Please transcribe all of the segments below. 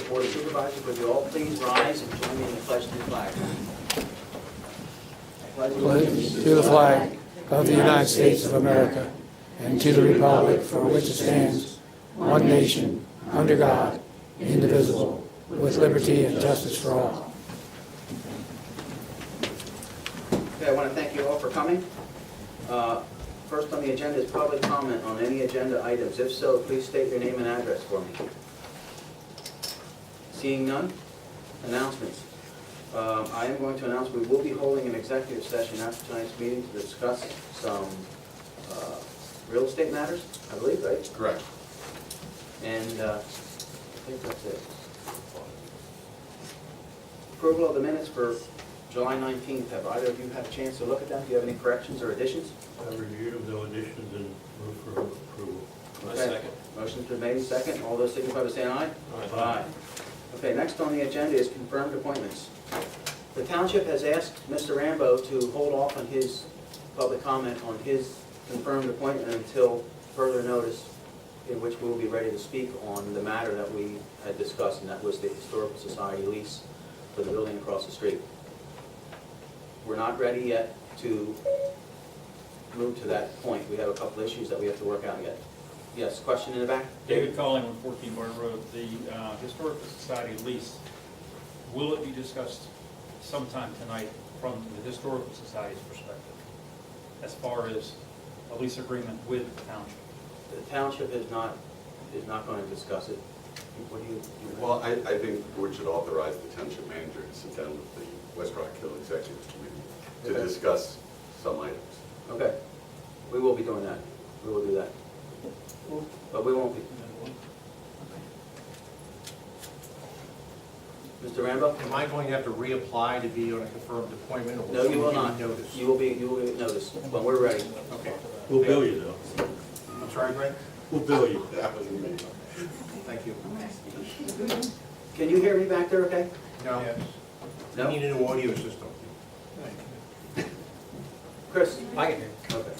Board of Supervisors. Would you all please rise and join me in the pledge to the flag? Pledge to the flag of the United States of America and to the republic for which it stands, one nation, under God, indivisible, with liberty and justice for all. Okay, I want to thank you all for coming. First on the agenda is public comment on any agenda items. If so, please state your name and address for me. Seeing none, announcements. I am going to announce we will be holding an executive session after tonight's meeting to discuss some real estate matters, I believe, right? Correct. And I think that's it. Approval of the minutes for July 19th. Have either of you had a chance to look at them? Do you have any corrections or additions? I reviewed them, no additions, and move for approval. Okay. Second. Motion's been made second. All those signify by saying aye. Aye. Okay, next on the agenda is confirmed appointments. The township has asked Mr. Rambo to hold off on his public comment on his confirmed appointment until further notice, in which we will be ready to speak on the matter that we had discussed, and that was the Historical Society lease for the building across the street. We're not ready yet to move to that point. We have a couple issues that we have to work out yet. Yes, question in the back? David Colling on 14 Barn Road. The Historical Society lease, will it be discussed sometime tonight from the Historical Society's perspective, as far as a lease agreement with the township? The township is not going to discuss it. What do you? Well, I think the board should authorize the township manager to sit down with the West Rockhill Executive Committee to Okay. discuss some items. Okay, we will be doing that. We will do that. But we won't be. Mr. Rambo? Am I going to have to reapply to be on a confirmed appointment? Or No, you will someone not. give me notice? You will be noticed when we're ready. Okay. We'll bill you, though. I'm sorry, Greg? We'll bill you. That wasn't me. Thank you. Can you hear me back there, okay? No. No? I need a new audio system. Chris? I can hear. Okay.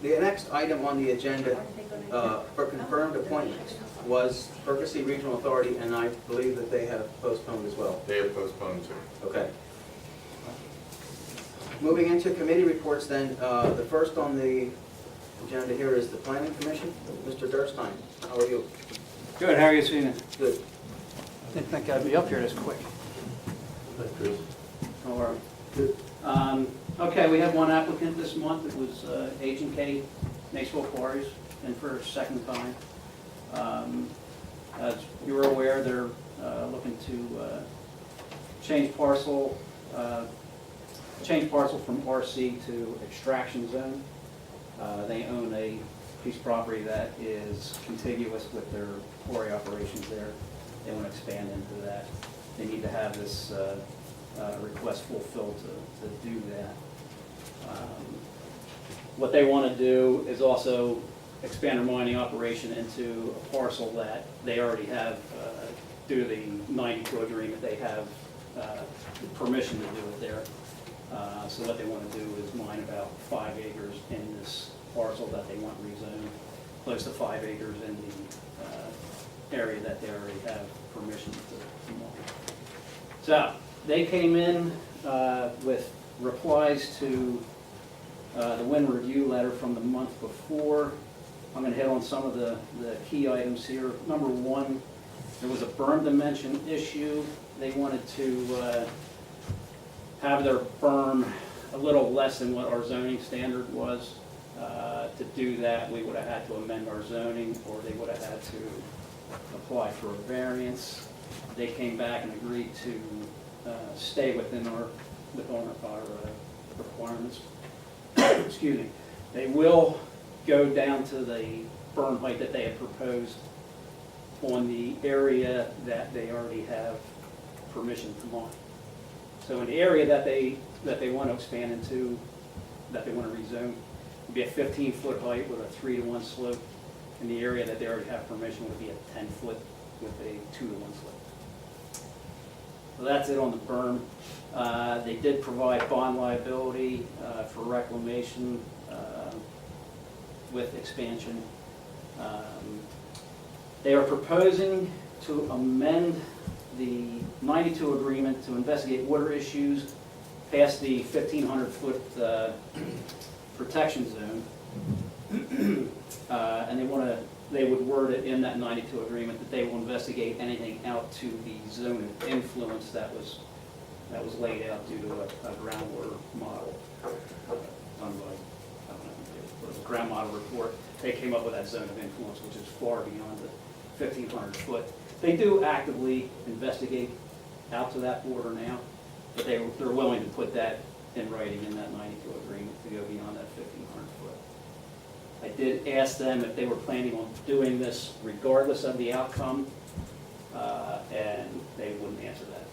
The next item on the agenda for confirmed appointments was Ferguson Regional Authority, and I believe that they have postponed as well. They have postponed to. Okay. Moving into committee reports then, the first on the agenda here is the Planning Commission. Mr. Durstein, how are you? Good, how are you seeing it? Good. Didn't think I'd be up here this quick. Thanks, Chris. How are you? Okay, we had one applicant this month. It was H&K Maysville Quarries, and for a second time. As you're aware, they're looking to change parcel from RC to extraction zone. They own a piece of property that is contiguous with their quarry operations there. They want to expand into that. They need to have this request fulfilled to do that. What they want to do is also expand their mining operation into a parcel that they already have, due to the 92 agreement, they have permission to do it there. So what they want to do is mine about 5 acres in this parcel that they want rezoned, close to 5 acres in the area that they already have permission to mine. So they came in with replies to the wind review letter from the month before. I'm going to hit on some of the key items here. Number one, there was a berm dimension issue. They wanted to have their berm a little less than what our zoning standard was. To do that, we would have had to amend our zoning, or they would have had to apply for a variance. They came back and agreed to stay within our requirements. Excuse me. They will go down to the berm height that they had proposed on the area that they already have permission to mine. So in the area that they want to expand into, that they want to rezone, would be a 15-foot height with a 3-to-1 slope. In the area that they already have permission would be a 10-foot with a 2-to-1 slope. So that's it on the berm. They did provide bond liability for reclamation. with expansion. They are proposing to amend the 92 agreement to investigate water issues past the 1,500-foot protection zone. And they would word it in that 92 agreement that they will investigate anything out to the zone of influence that was laid out due to a groundwater model done by, I don't know, it was a ground model report. They came up with that zone of influence, which is far beyond the 1,500 foot. They do actively investigate out to that border now, but they're willing to put that in writing in that 92 agreement to go beyond that 1,500 foot. I did ask them if they were planning on doing this regardless of the outcome, and they wouldn't answer that.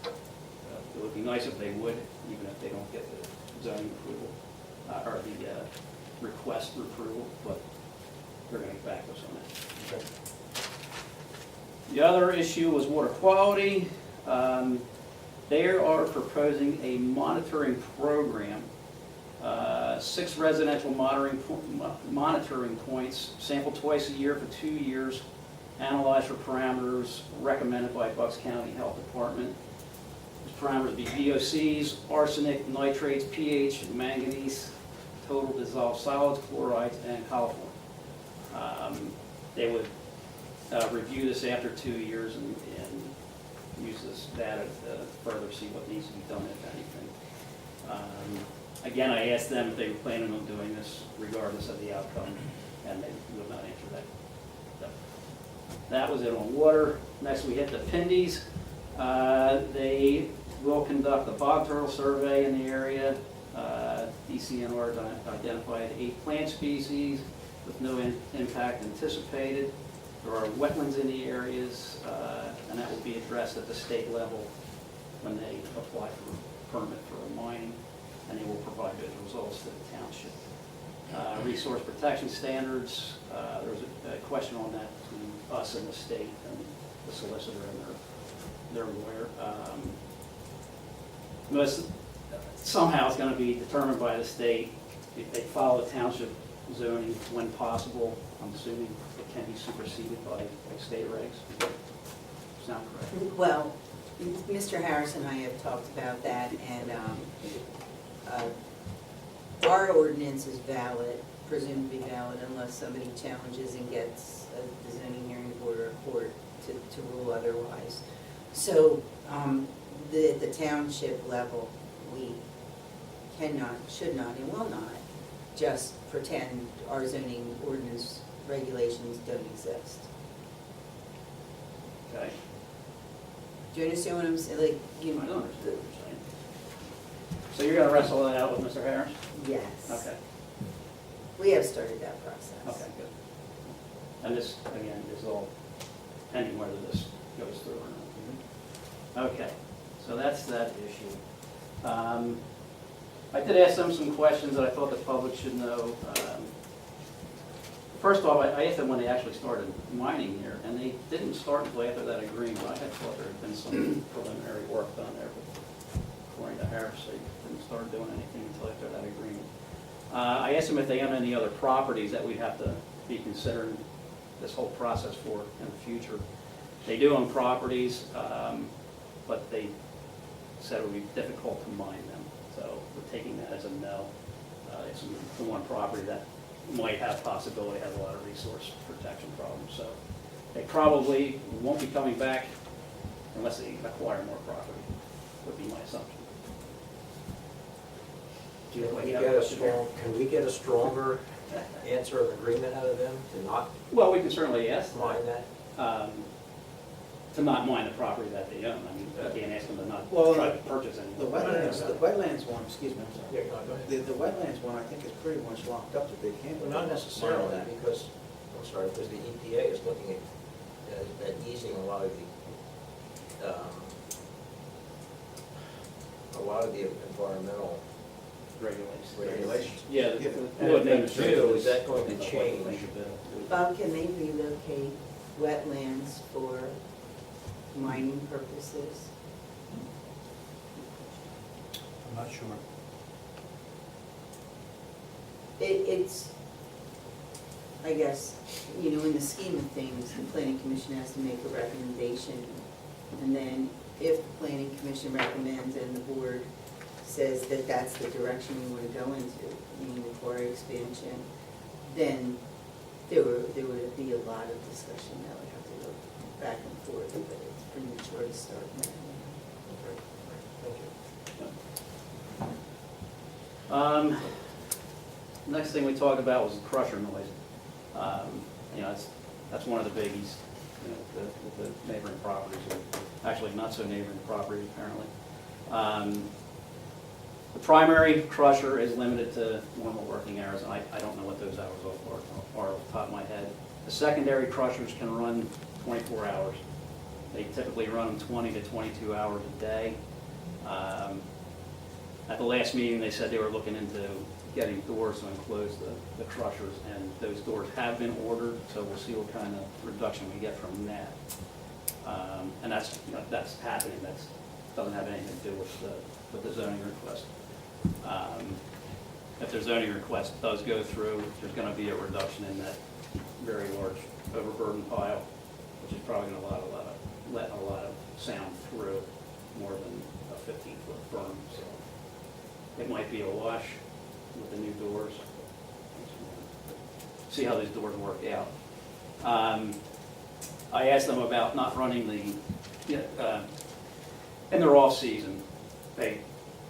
It would be nice if they would, even if they don't get the zoning approval, or the request for approval, but they're going to get back to us on that. Okay. The other issue was water quality. They are proposing a monitoring program, 6 residential monitoring points, sampled twice a year for 2 years, analyzed for parameters recommended by Bucks County Health Department. Those parameters be VOCs, arsenic, nitrates, pH, manganese, total dissolved solids, chlorides, and coliform. They would review this after 2 years and use this data to further see what needs to be done, if anything. Again, I asked them if they were planning on doing this regardless of the outcome, and they would not answer that. So, that was it on water. Next, we hit the Pindies. They will conduct a bog turtle survey in the area. DCNR identified 8 plant species with no impact anticipated. There are wetlands in the areas, and that will be addressed at the state level when they apply for a permit for mining, and they will provide those results to the township. Resource protection standards, there was a question on that between us and the state and the solicitor and their lawyer. Somehow it's going to be determined by the state if they follow the township zoning when possible. I'm assuming it can be superseded by state regs. Sound correct? Well, Mr. Harris and I have talked about that, and our ordinance is valid, presumed to be valid, unless somebody challenges and gets the zoning hearing board or a court to rule otherwise. So, at the township level, we cannot, should not, and will not just pretend our zoning ordinance regulations don't exist. Okay. Do you understand what I'm saying? Like, I don't understand what you're saying. So you're going to wrestle that out with Mr. Harris? Yes. Okay. We have started that process. Okay, good. And this, again, is all pending whether this goes through or not. Okay, so that's that issue. I did ask them some questions that I thought the public should know. First off, I asked them when they actually started mining here, and they didn't start until after that agreement. I had thought there had been some preliminary work done there, but according to Harris, they didn't start doing anything until after that agreement. I asked them if they own any other properties that we'd have to be considering this whole process for in the future. They do own properties, but they said it would be difficult to mine them. So we're taking that as a no. It's the one property that might have possibility, has a lot of resource protection problems. So they probably won't be coming back unless they acquire more property, would be my assumption. Can we get a stronger answer of agreement out of them to not Well, we can certainly ask them, mine that? to not mine the property that they own. I mean, you can't ask them to not Well, try to purchase any. The wetlands one, excuse me, I'm sorry. Yeah, go ahead. The wetlands one, I think, is pretty much locked up that they can't. Well, not necessarily, because, I'm sorry, because the EPA is looking at easing a lot of the environmental regulations. Yeah. If they do, is that going to change? Bob, can they relocate wetlands for mining purposes? I'm not sure. I guess, you know, in the scheme of things, the planning commission has to make a recommendation. And then if the planning commission recommends and the board says that that's the direction we want to go into, meaning the quarry expansion, then there would be a lot of discussion that would have to go back and forth, but it's premature to start now. Thank you. Next thing we talked about was the crusher noise. You know, that's one of the biggies, you know, with the neighboring properties, or actually not so neighboring properties apparently. The primary crusher is limited to normal working hours, and I don't know what those hours are off the top of my head. The secondary crushers can run 24 hours. They typically run them 20 to 22 hours a day. At the last meeting, they said they were looking into getting doors to enclose the crushers, and those doors have been ordered, so we'll see what kind of reduction we get from that. And that's, you know, that's happening. That doesn't have anything to do with the zoning request. If the zoning request does go through, there's going to be a reduction in that very large overburden pile, which is probably going to let a lot of sound through, more than a 15-foot berm. So it might be a wash with the new doors. See how these doors work out. I asked them about not running the, in their off season, they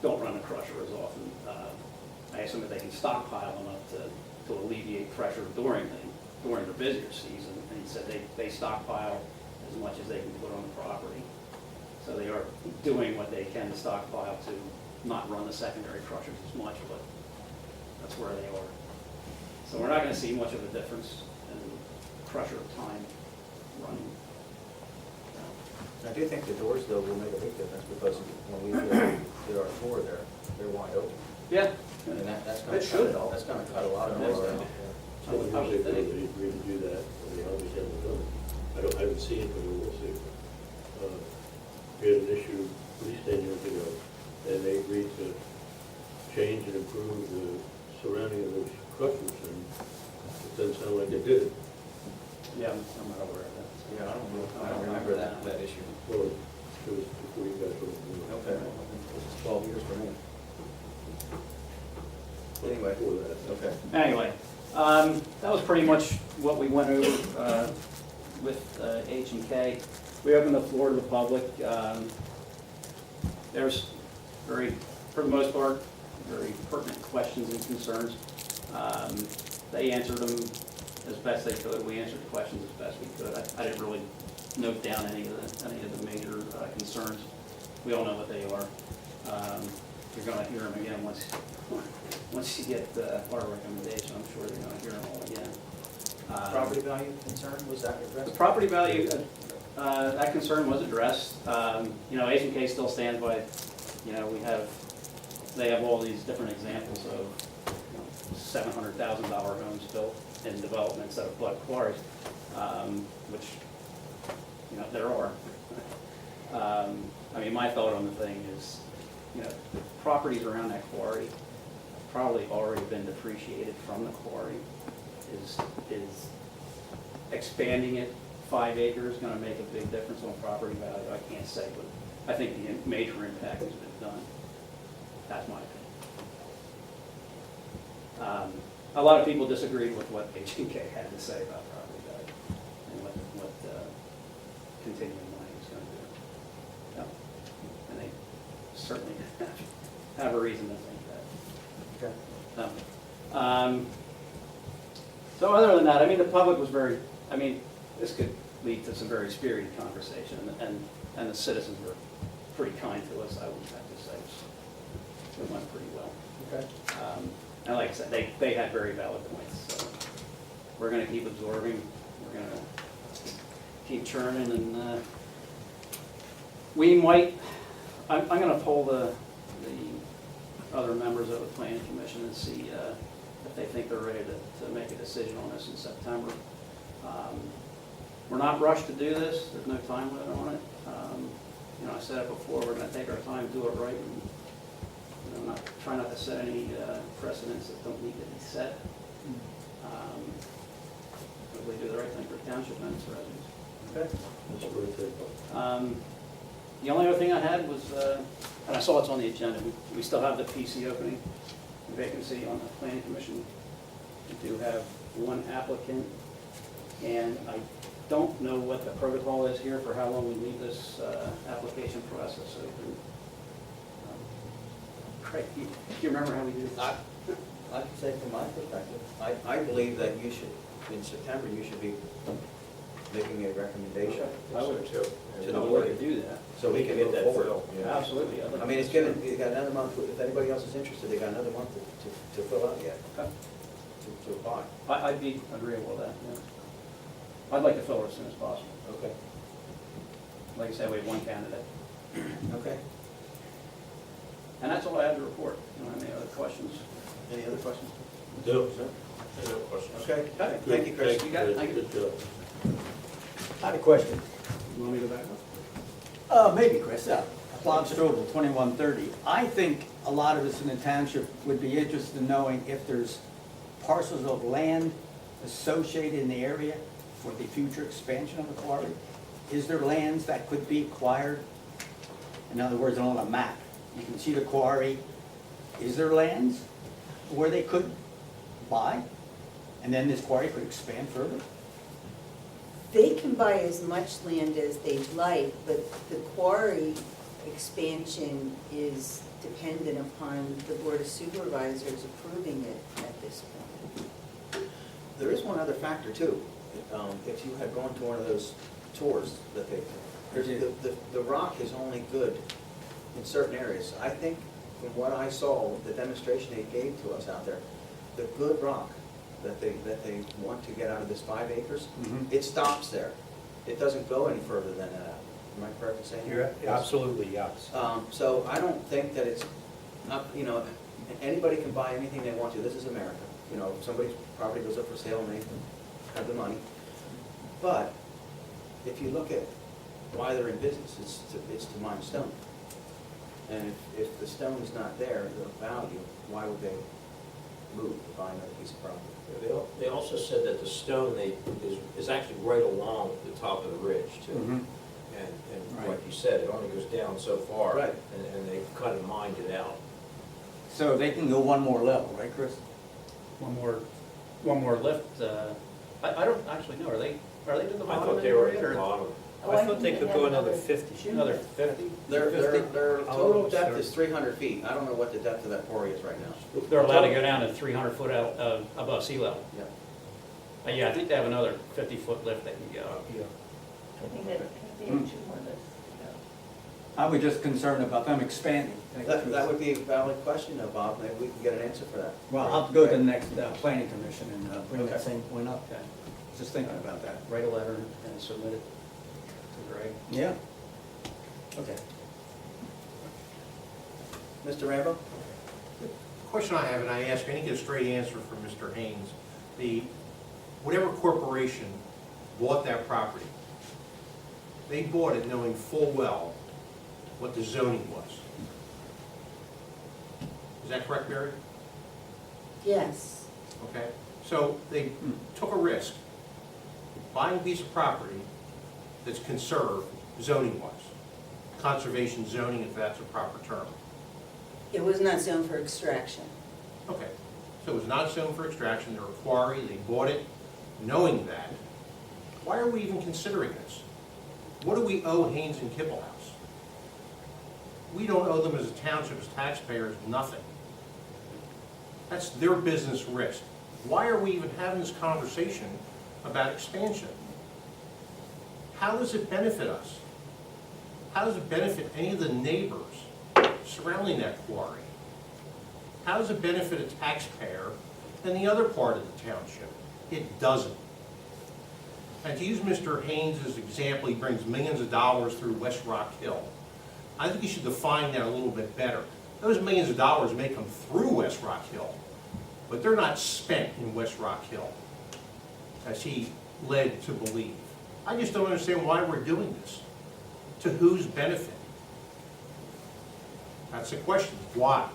don't run the crusher as often. I asked them if they can stockpile them up to alleviate pressure during the busier season, and he said they stockpile as much as they can put on the property. So they are doing what they can to stockpile to not run the secondary crushers as much, but that's where they are. So we're not going to see much of a difference in crusher time running. I do think the doors, though, will make a big difference, because when we did our tour there, they're wide open. Yeah. And that's It should. That's gonna cut a lot of noise down. I would usually they agree to do that, or they always haven't done it. I haven't seen it, but we will see. We had an issue at least 10 years ago, and they agreed to change and improve the surrounding of those crushers, and it doesn't sound like they did it. Yeah, I'm not aware of that. Yeah, I don't remember that issue. Well, it was before you guys were. Okay, this is 12 years for me. Anyway, Before that. okay. Anyway, that was pretty much what we went over with H&K. We opened the floor to the public. There's for the most part, very pertinent questions and concerns. They answered them as best they could. We answered the questions as best we could. I didn't really note down any of the major concerns. We all know what they are. You're going to hear them again once you get our recommendation. I'm sure you're going to hear them all again. Property value concern, was that addressed? The property value, that concern was addressed. H&K still stands by, they have all these different examples of $700,000 homes built in developments that have flood quarries, which, there are. My thought on the thing is, the properties around that quarry have probably already been depreciated from the quarry. Is expanding it 5 acres going to make a big difference on property value? I can't say, but I think the major impact has been done. That's my opinion. A lot of people disagreed with what H&K had to say about property value and what continuing mining is going to do. Yeah. And they certainly have a reason to think that. Okay. So other than that, the public was this could lead to some very spirited conversation, and the citizens were pretty kind to us, I would have to say. It went pretty well. Okay. And like I said, they had very valid points, so we're going to keep absorbing, we're going to keep churning, and we might, I'm going to poll the other members of the planning commission and see if they think they're ready to make a decision on this in September. We're not rushed to do this. There's no time limit on it. I said it before, we're going to take our time and do it right, and try not to set any precedents that don't need to be set. township and its residents. Okay. That's where it's at. The only other thing I had was, and I saw it's on the agenda, we still have the PC opening, vacancy on the planning commission. We do have one applicant, and I don't know what the protocol is here for how long we leave this application process open. Craig, you remember how we do this? I can say from my perspective, I believe that you should, in September, you should be making a recommendation I would to the I would board, like to do that. so we can Get move that forward. filled, yeah. Absolutely. I'd like I mean, to- it's given, you got another month, if anybody else is interested, they got another month to fill out yet, Okay. to apply. I'd be agreeable with that, yeah. I'd like to fill it as soon as possible. Okay. Like I said, we have one candidate. Okay. And that's all I have to report. You don't have any other questions? Any other questions? No. No questions. Okay, thank you, Chris. You got it. Thank you. Good job. I had a question. You want me to go back up? Maybe, Chris. Bob Strobel, 2130. I think a lot of us in the township would be interested in knowing if there's parcels of land associated in the area for the future expansion of the quarry. Is there lands that could be acquired? In other words, on a map, you can see the quarry. Is there lands where they could buy? And then this quarry could expand further? They can buy as much land as they'd like, but the quarry expansion is dependent upon the Board of Supervisors approving it at this point. There is one other factor too. If you had gone to one of those tours that they, the rock is only good in certain areas. I think from what I saw, the demonstration they gave to us out there, the good rock that they want to get out of this 5 acres, it stops there. It doesn't go any further than that. Am I correct in saying that? Absolutely, yes. So I don't think that it's, anybody can buy anything they want to. This is America. If somebody's property goes up for sale and they have the money. But if you look at why they're in business, it's to mine stone. And if the stone is not there, the value, why would they move to buy another piece of property? They also said that the stone is actually right along the top of the ridge too. And Right. like you said, it only goes down so far. Right. And they kind of mined it out. So they can go one more level, right, Chris? One more lift, I don't actually know, are they to the I bottom thought end they were of at it, the or bottom. I thought they could go another 50. another 50? Their total Oh, depth sorry. is 300 feet. I don't know what the depth of that quarry is right now. They're allowed to go down to 300 foot out, above sea level. Yeah. Yeah, I think they have another 50-foot lift they can go. Yeah. I think that could be two more lists. I was just concerned about them expanding. That would be a valid question though, Bob. Maybe we can get an answer for that. Well, I'll have to go to the next planning commission and bring that Okay. same point up. Okay. Just thinking about that. Write a letter and submit it to Greg. Yeah. Okay. Mr. Rambo? Question I have, and I ask, I didn't get a straight answer from Mr. Haynes. Whatever corporation bought that property, they bought it knowing full well what the zoning was. Is that correct, Mary? Yes. Okay, so they took a risk, buying a piece of property that's conserved zoning-wise, conservation zoning, if that's a proper term. It was not zoned for extraction. Okay, so it was not zoned for extraction, they're a quarry, they bought it knowing that. Why are we even considering this? What do we owe Haynes and Kippelhouse? We don't owe them as a township, as taxpayers, nothing. That's their business risk. Why are we even having this conversation about expansion? How does it benefit us? How does it benefit any of the neighbors surrounding that quarry? How does it benefit a taxpayer in the other part of the township? It doesn't. And to use Mr. Haynes' example, he brings millions of dollars through West Rockhill. I think you should define that a little bit better. Those millions of dollars may come through West Rockhill, but they're not spent in West Rockhill, as he led to believe. I just don't understand why we're doing this. To whose benefit? That's the question. Why?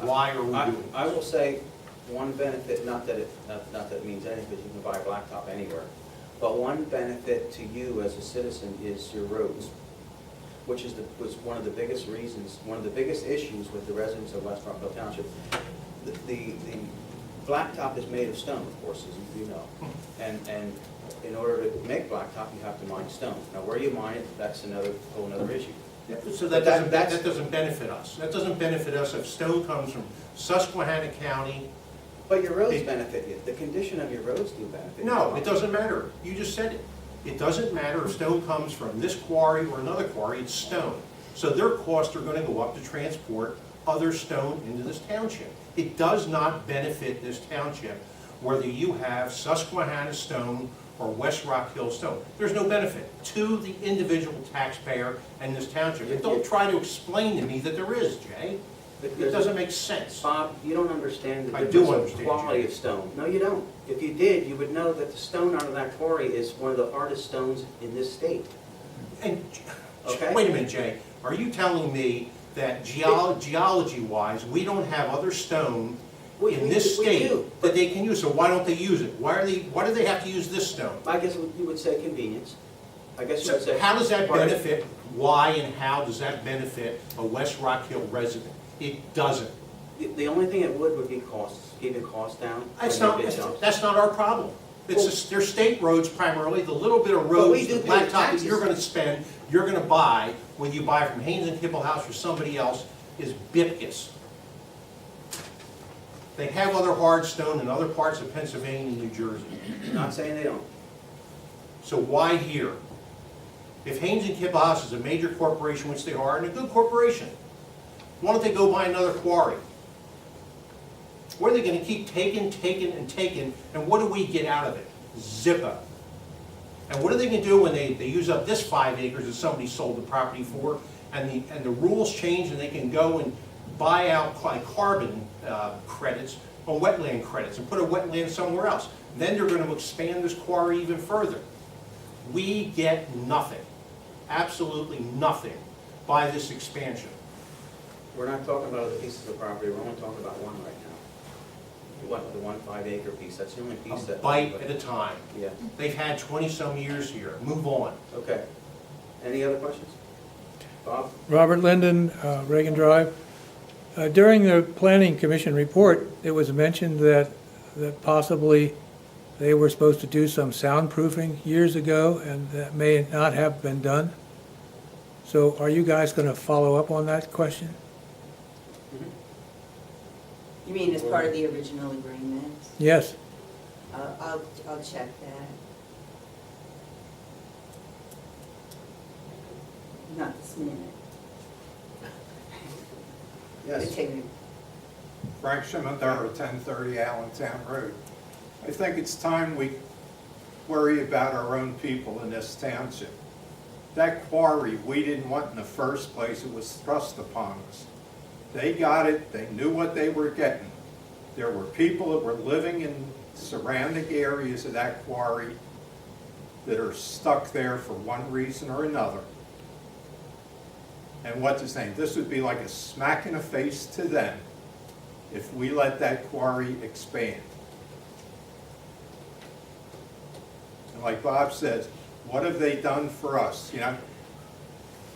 Why are we doing this? I will say one benefit, not that it means anything, because you can buy a blacktop anywhere. But one benefit to you as a citizen is your roads, which was one of the biggest reasons, one of the biggest issues with the residents of West Rockhill Township. The blacktop is made of stone, of course, as you know. And in order to make blacktop, you have to mine stone. Now, where you mine it, that's whole another issue. So But that doesn't benefit us. That doesn't benefit us if stone comes from Susquehanna County. But your roads benefit you. The condition of your roads do benefit you. No, it doesn't matter. You just said it. It doesn't matter if stone comes from this quarry or another quarry, it's stone. So their costs are gonna go up to transport other stone into this township. It does not benefit this township whether you have Susquehanna stone or West Rockhill stone. There's no benefit to the individual taxpayer in this township. And don't try to explain to me that there is, Jay. It doesn't make sense. Bob, you don't understand the I do difference of understand, quality Jay. of stone. No, you don't. If you did, you would know that the stone out of that quarry is one of the hardest stones in this state. And, Okay. wait a minute, Jay, are you telling me that geology-wise, we don't have other stone in this We state do. that they can use, so why don't they use it? Why do they have to use this stone? I guess you would say convenience. I guess you would So say. how does that But- benefit, why and how does that benefit a West Rockhill resident? It doesn't. The only thing it would be costs, keeping costs down. That's when not, they get dumped. that's not our problem. They're state roads primarily, the little bit of But we roads, do the pay blacktop that taxes. you're gonna spend, you're gonna buy, when you buy from Haynes and Kippelhouse or somebody else, is Bipkus. They have other hard stone in other parts of Pennsylvania and New Jersey. Not saying they don't. So why here? If Haynes and Kippelhouse is a major corporation, which they are, and a good corporation, why don't they go buy another quarry? What are they gonna keep taking, and what do we get out of it? Zippo. And what are they gonna do when they use up this 5 acres that somebody sold the property for, and the rules change and they can go and buy out carbon credits or wetland credits and put a wetland somewhere else? Then they're gonna expand this quarry even further. We get nothing, absolutely nothing, by this expansion. We're not talking about other pieces of property, we're only talking about one right now. The 1 5-acre piece, that's the only piece A that. bite at a time. Yeah, They've had 20-some years here. Move on. okay. Any other questions? Bob? Robert Linden, Reagan Drive. During the Planning Commission report, it was mentioned that possibly they were supposed to do some soundproofing years ago, and that may not have been done. So are you guys going to follow up on that question? You mean as part of the original agreement? Yes. I'll check that. Not this minute. Yes. It'll take me. Frank Schimendara, 1030 Allentown Road. I think it's time we worry about our own people in this township. That quarry we didn't want in the first place, it was thrust upon us. They got it, they knew what they were getting. There were people that were living in surrounding areas of that quarry that are stuck there for one reason or another. And what's his name? This would be like a smack in the face to them if we let that quarry expand. And like Bob says, what have they done for us? You know,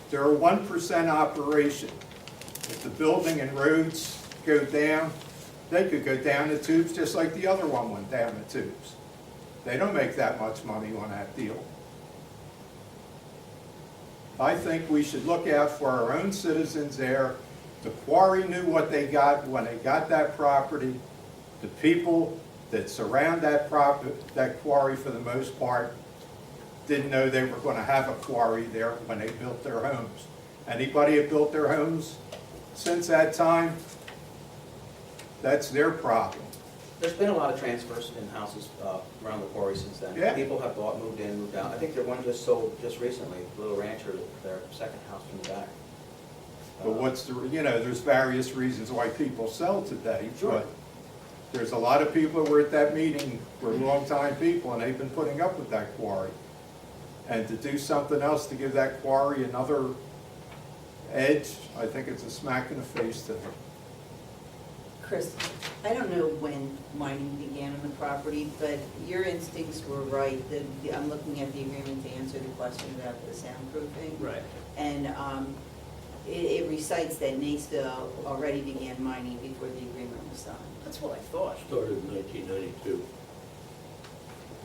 they're a 1% operation. If the building and roads go down, they could go down the tubes just like the other one went down the tubes. They don't make that much money on that deal. I think we should look out for our own citizens there. The quarry knew what they got when they got that property. The people that surround that quarry, for the most part, didn't know they were going to have a quarry there when they built their homes. Anybody that built their homes since that time, that's their problem. There's been a lot of transfers in houses around the quarry since then. Yeah. People have bought, moved in, moved out. I think one just sold just recently, Little Rancher, their second house from the back. But what's the, you know, there's various reasons why people sell today. Sure. But there's a lot of people that were at that meeting, were long-time people, and they've been putting up with that quarry. And to do something else to give that quarry another edge, I think it's a smack in the face to them. Chris, I don't know when mining began on the property, but your instincts were right. I'm looking at the agreement to answer the question about the soundproofing. Right. And it recites that Naysville already began mining before the agreement was signed. That's what I thought. Started in 1992.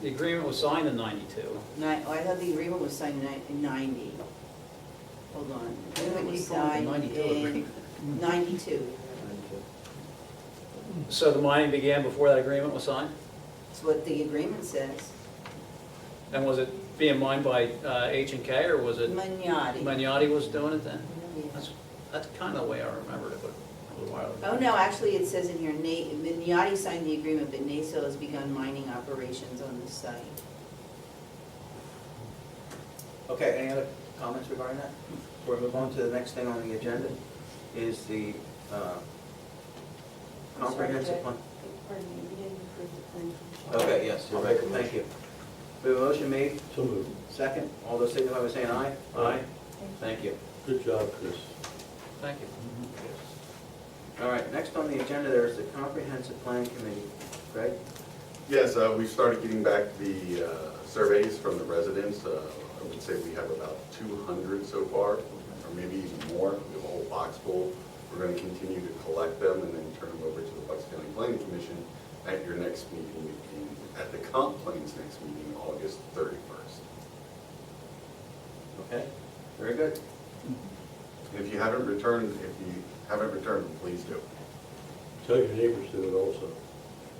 The agreement was signed in 92. I thought the agreement was signed in 90. Hold on. The agreement was April signed 92 in agreement. 92. So the mining began before that agreement was signed? That's what the agreement says. And was it being mined by H&K, or was it Magnotti. Magnotti was doing it then? Yeah. That's kind of the way I remembered it, but a little while ago. Oh, no, actually, it says in here, Magnotti signed the agreement, but Naysville has begun mining operations on the site. Okay, any other comments regarding that? Before we move on to the next thing on the agenda is the comprehensive plan. Pardon me, we didn't approve the plan. Okay, yes, you're right, thank you. We have a motion made, So moved. second, all those signify by saying aye. Aye. Thank you. Good job, Chris. Thank you. All right, next on the agenda, there is the comprehensive plan committee. Greg? Yes, we started getting back the surveys from the residents. I would say we have about 200 so far, or maybe even more. We have a whole box full. We're going to continue to collect them and then turn them over to the Bucks County Planning Commission at your next meeting, at the Comp Plan's next meeting, August 31st. Okay, very good. And if you haven't returned, please do. Tell your neighbors to do it also.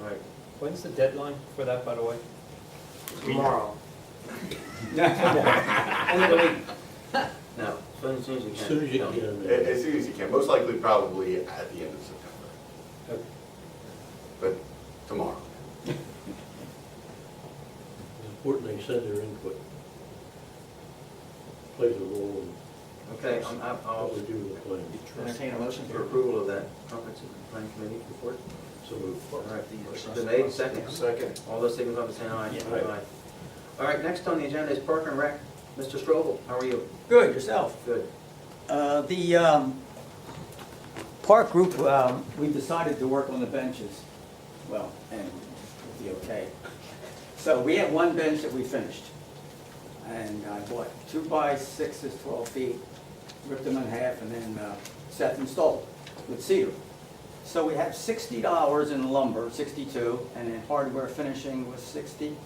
All right. When's the deadline for that, by the way? Tomorrow. End of the week. Now, as soon as you can. As soon as you No. can. As soon as you can, most likely probably at the end of September, Okay. but tomorrow. It's important they send their input. Plays a role in Okay, how I'll we do the plan. entertain a motion for approval of that comprehensive plan committee report. So moved. All right, motion's been made, second. Second. All those signify by saying aye. Yeah. Aye. All right, next on the agenda is Park and Rec. Mr. Strobel, how are you? Good, yourself? Good. The park group, we decided to work on the benches. Well, and it'll be okay. So we have one bench that we finished. And I bought 2x6s, 12 feet, ripped them in half, and then Seth installed with cedar. So we have $60 in lumber, 62, and then hardware finishing was 60.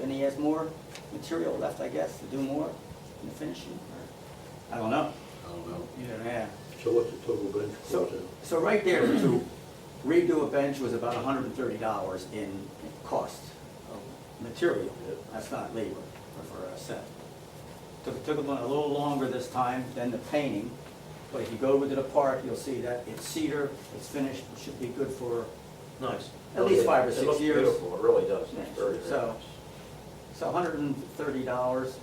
And he has more material left, I guess, to do more in the finishing. I don't know. I don't know. Yeah. So what's the total bench So, cost then? so right there, to redo a bench was about $130 in cost of material. That's not labor for a set. Took them a little longer this time than the painting, but if you go over to the park, you'll see that it's cedar, it's finished, it should be good for Nice. at least 5 or It 6 looks years. beautiful, it really does. Yeah, It's very, very so- nice. So $130,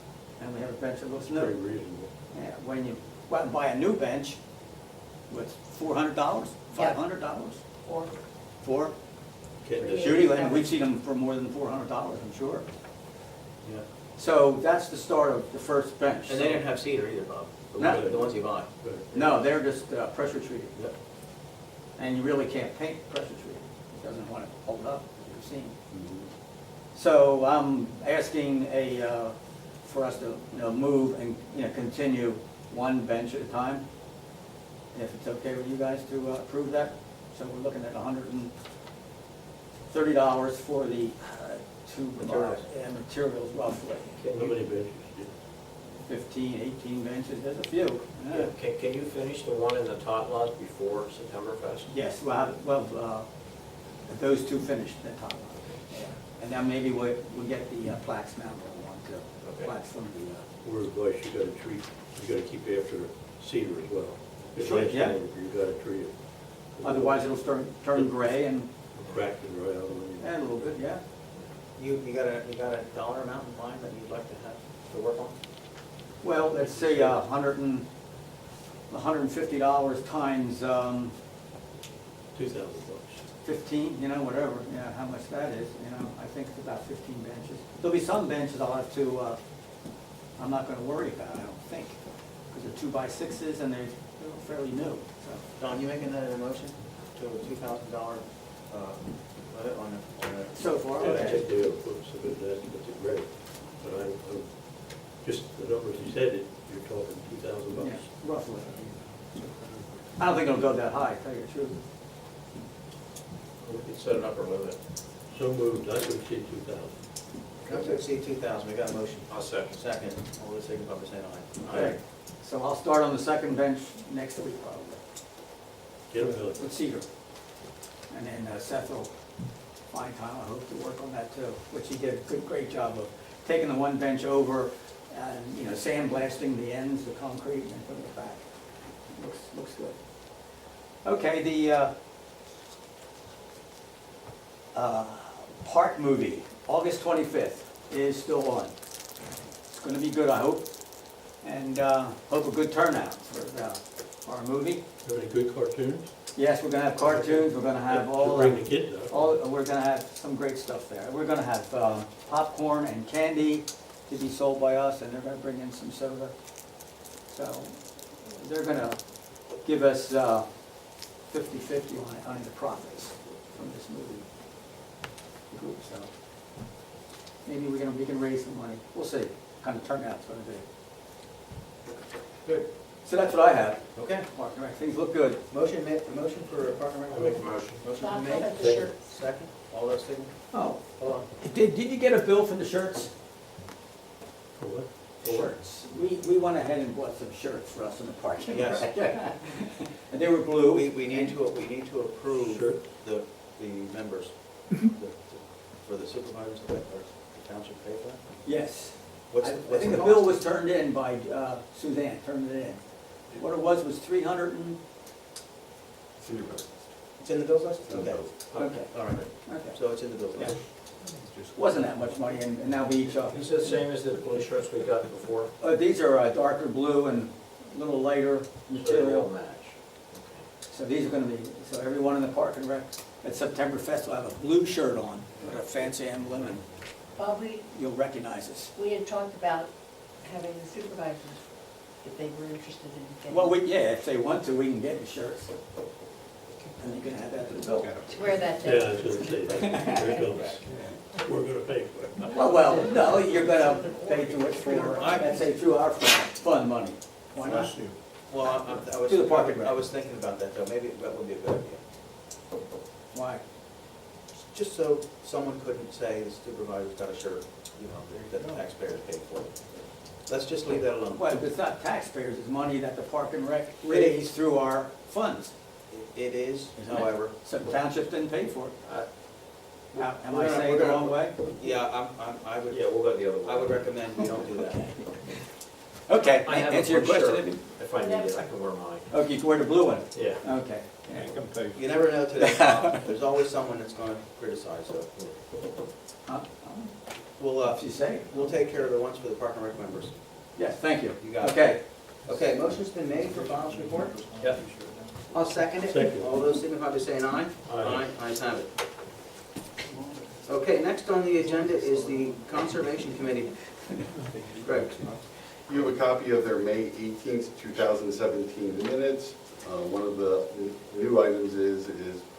and we have a bench that looks Pretty new. reasonable. Yeah, when you go out and buy a new bench, what's $400, $500? Or Four? Can't miss it. Judy, and we've seen them for more than $400, I'm sure. Yeah. So that's the start of the first bench. And they didn't have cedar either, Bob, No. the ones you bought. No, they're just pressure treated. Yep. And you really can't paint pressure treated. It doesn't want to hold up, as you've seen. So I'm asking for us to, move and, continue one bench at a time. If it's okay with you guys to approve that. So we're looking at $130 for the two Materials. materials roughly. How many benches do you? 15, 18 benches, there's a few. Yeah, can you finish the one in the tot lot before Septemberfest? Yes, those two finished the top. Yeah. And then maybe we'll get the plaques mounted on one too. Okay. Plaques from the, We're advised you gotta treat, you gotta keep after cedar as well. If Sure, it's yeah. longer, you gotta treat it. otherwise it'll turn gray and, Cracked and dry out. a little bit, yeah. You got a dollar amount in mind that you'd like to have to work on? Well, let's say $150 times 2,000 bucks. 15, whatever, how much that is, I think it's about 15 benches. There'll be some benches I'll have to, I'm not gonna worry about, I don't think, because they're 2x6s and they're fairly new, so. Don, you making that in a motion? to a $2,000 limit on a So far, Yeah, I okay. think they have put some good estimates are great, but I'm just the numbers he said, you're talking $2,000. Yeah, roughly. I don't think it'll go that high, to tell you the truth. We could set an upper limit. So moved, I would see 2,000. Not to exceed 2,000, we got a motion. I'll second. Second, all those signify by saying aye. Okay. So I'll start on the second bench next week probably, Get them going. with Cedar. And then Seth will find time, I hope, to work on that too, which he did a good, great job of taking the one bench over and, you know, sandblasting the ends, the concrete, and then putting it back. Looks good. Okay, the park movie, August 25th, is still on. It's gonna be good, I hope, and hope a good turnout for our movie. Have any good cartoons? Yes, we're gonna have cartoons, we're gonna have all, Bring the kids up. we're gonna have some great stuff there. We're gonna have popcorn and candy to be sold by us, and they're gonna bring in some soda. So, they're gonna give us 50/50 on the profits from this movie. So, maybe we can raise some money. We'll see, what kind of turnout's gonna be. Good. So that's what I have. Okay, Park and Rec, things look good. motion for Park and Rec? I'll make a motion. Motion Bob, been how made? about the shirt? Second, all those signify, Oh, hold on. did you get a bill for the shirts? For what? Shirts. We went ahead and bought some shirts for us in the park. Yes. And they were blue. We need to approve Sure. the members, for the supervisors, or the township pay for that? Yes. What's I the think the cost? bill was turned in by Suzanne, turned it in. What it was 300 and, It's in your budget. It's in the bills list? It's in the Okay, bills. okay, all right, okay. so it's in the bills list. Wasn't that much money, and now we each, Is it the same as the blue shirts we got before? these are darker blue and a little lighter So they will material. match. So these are gonna be, so everyone in the Park and Rec at September Fest will have a blue shirt on with a fancy emblem, and Bob, you'll recognize us. we had talked about having the supervisors, if they were interested in getting. Well, if they want to, we can get the shirts. And you can have that in the bill. To wear that Yeah, day. I was gonna say that. Here it comes. We're gonna pay for it. Well, no, you're gonna pay through it for, I'd say through our fund money. Why not? Well, I was, To the Park and Rec. I was thinking about that, though, maybe that would be a good idea. Why? Just so someone couldn't say the supervisor's got a shirt, you know, that the taxpayers paid for. Let's just leave that alone. Well, it's not taxpayers, it's money that the Park and Rec raised through our funds. It is, Isn't it? however, So the township didn't pay for it. Am I we're saying the gonna- wrong way? yeah, I would, Yeah, we'll go the other way. I would recommend we don't do that. Okay, I have a answer your blue question. shirt. If you- If I need it, I can wear mine. Okay, you can wear the blue one. Yeah. Okay. You never know today, Bob. There's always someone that's gonna criticize, so Huh? we'll, If you say. we'll take care of the ones for the Park and Rec members. Yes, thank you. You got it. Okay. Okay, motion's been made for Bob's report. Yep. I'll second it. Second. All those signify by saying aye. Aye. Ayes have it. Okay, next on the agenda is the Conservation Committee. Greg. You have a copy of their May 18th, 2017 minutes. One of the new items is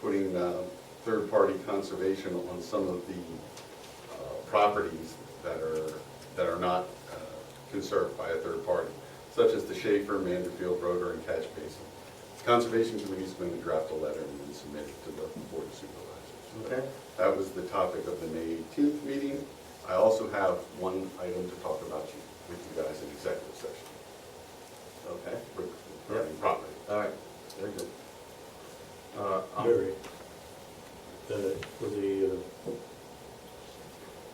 putting third-party conservation on some of the properties that are not conserved by a third party, such as the Schaefer, Manderfield, Roder, and Catch Basin. The Conservation Committee is going to draft a letter and then submit it to the Board of Supervisors. Okay. That was the topic of the May 18th meeting. I also have one item to talk about with you guys in executive session. Okay. Regarding property. All right, very good. Jerry, for the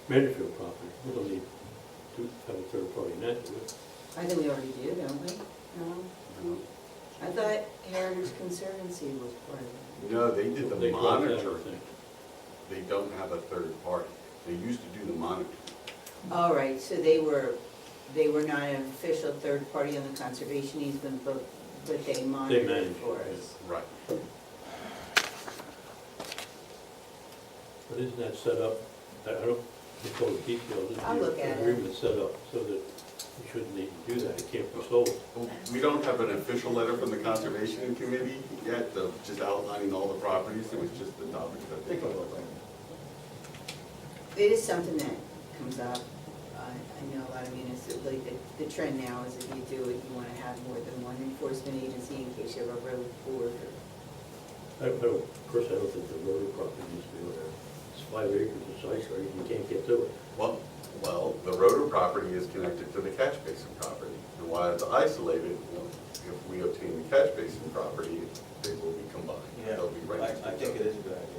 Manderfield property, we don't need to have a third party in that, do we? I think we already do, don't we? No? I thought Heritage Conservancy was part of it. No, they did the They brought that, I monitoring. think. They don't have a third party. They used to do the monitoring. All right, so they were not an official third party on the conservation easement, but they monitored it managed for it, us. Right. But isn't that set up, I don't recall the details. I'll look at it. The agreement set up so that You shouldn't need to do that, it can't be sold. We don't have an official letter from the Conservation Committee yet, just outlining all the properties. It was just the topic that they put on. It is something that comes up. I know a lot of municipalities, like the trend now is if you do it, you want to have more than one enforcement agency in case you have a road board. Of course, I don't think the road property needs to be on there. It's 5 acres of site, so you can't get to it. Well, the rotor property is connected to the catch basin property. And while it's isolated, if we obtain the catch basin property, they will be combined. They'll be right next to I each think other. it is a good idea.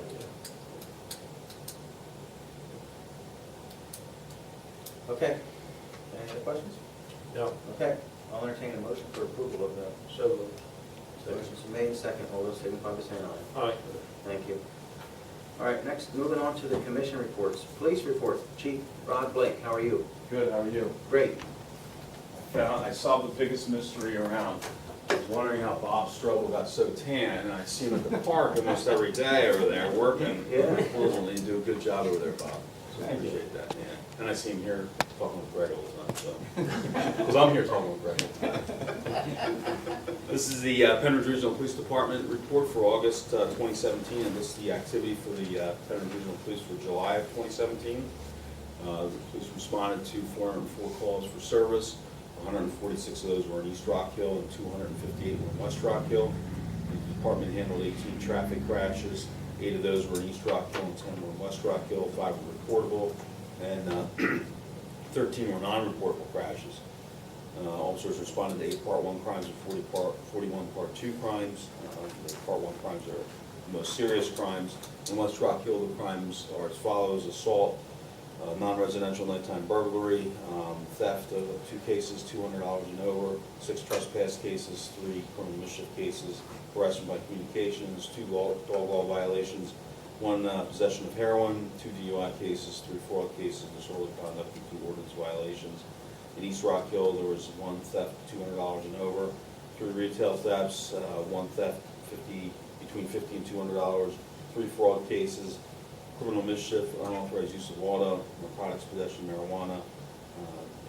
Okay. Any other questions? No. Okay. I'll entertain a motion for approval of the. So, Motion's made, second, all those signify by saying aye. aye. Thank you. All right, next, moving on to the commission reports. Police report, Chief Rod Blake, how are you? Good, how are you? Great. I solved the biggest mystery around. I was wondering how Bob Strobel got so tan, and I see him at the park almost every day over there working. Yeah. Supposedly you do a good job over there, Bob. So I appreciate that, yeah. And I see him here talking with Greg all the time, so. Because I'm here talking with Greg. This is the Pennridge Regional Police Department report for August 2017, and this is the activity for the Pennridge Regional Police for July of 2017. The police responded to 404 calls for service. 146 of those were in East Rockhill and 258 were in West Rockhill. The department handled 18 traffic crashes. 8 of those were in East Rockhill and 10 were in West Rockhill. 5 were reportable, and 13 were non-reportable crashes. Officers responded to 8 Part 1 crimes and 41 Part 2 crimes. The Part 1 crimes are the most serious crimes. In West Rockhill, the crimes are as follows: assault, non-residential nighttime burglary, theft of 2 cases, $200 and over, 6 trespass cases, 3 criminal mischief cases, harassment by communications, 2 dog law violations, 1 possession of heroin, 2 DUI cases, 3 fraud cases, disorderly conduct, and 2 ordinance violations. In East Rockhill, there was 1 theft, $200 and over, 3 retail thefts, 1 theft, between $50 and $200, 3 fraud cases, criminal mischief, unauthorized use of auto, narcotics possession, marijuana,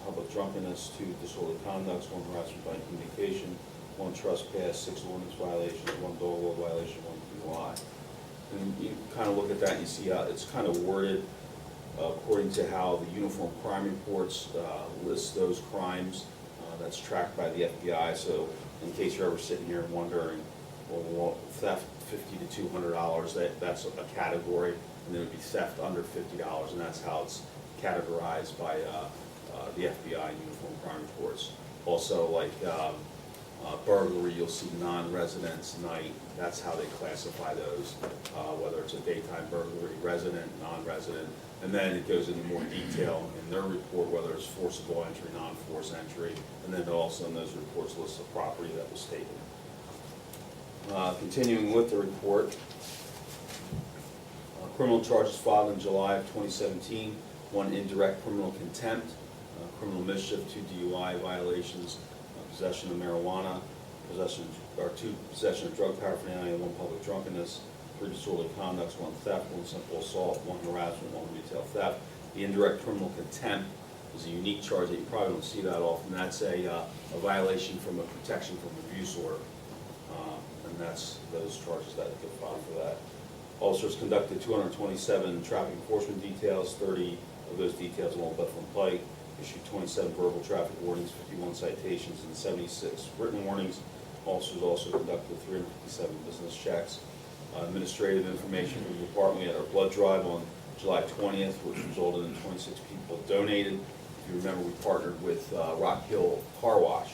public drunkenness, 2 disorderly conducts, 1 harassment by communication, 1 trespass, 6 ordinance violations, 1 dog law violation, 1 DUI. And you kind of look at that and you see how it's kind of worded according to how the Uniform Crime Reports list those crimes. That's tracked by the FBI, so in case you're ever sitting here and wondering, well, theft $50 to $200, that's a category, and then it would be theft under $50, and that's how it's categorized by the FBI and Uniform Crime Reports. Also, like burglary, you'll see non-residents, night, that's how they classify those, whether it's a daytime burglary, resident, non-resident, and then it goes into more detail in their report, whether it's forcible entry, non-forced entry, and then also in those reports lists the property that was taken. Continuing with the report, criminal charges filed in July of 2017, 1 indirect criminal contempt, criminal mischief, 2 DUI violations, possession of marijuana, 2 possession of drug paraphernalia, 1 public drunkenness, 3 disorderly conducts, 1 theft, 1 simple assault, 1 harassment, 1 retail theft. The indirect criminal contempt is a unique charge that you probably don't see that often. That's a violation from a protection from abuse order. And that's those charges that get filed for that. Officers conducted 227 traffic enforcement details, 30 of those details along Bethlehem Pike, issued 27 verbal traffic warnings, 51 citations, and 76 written warnings. Officers also conducted 357 business checks. Administrative information from the department, we had our blood drive on July 20th, which resulted in 26 people donated. If you remember, we partnered with Rockhill Car Wash.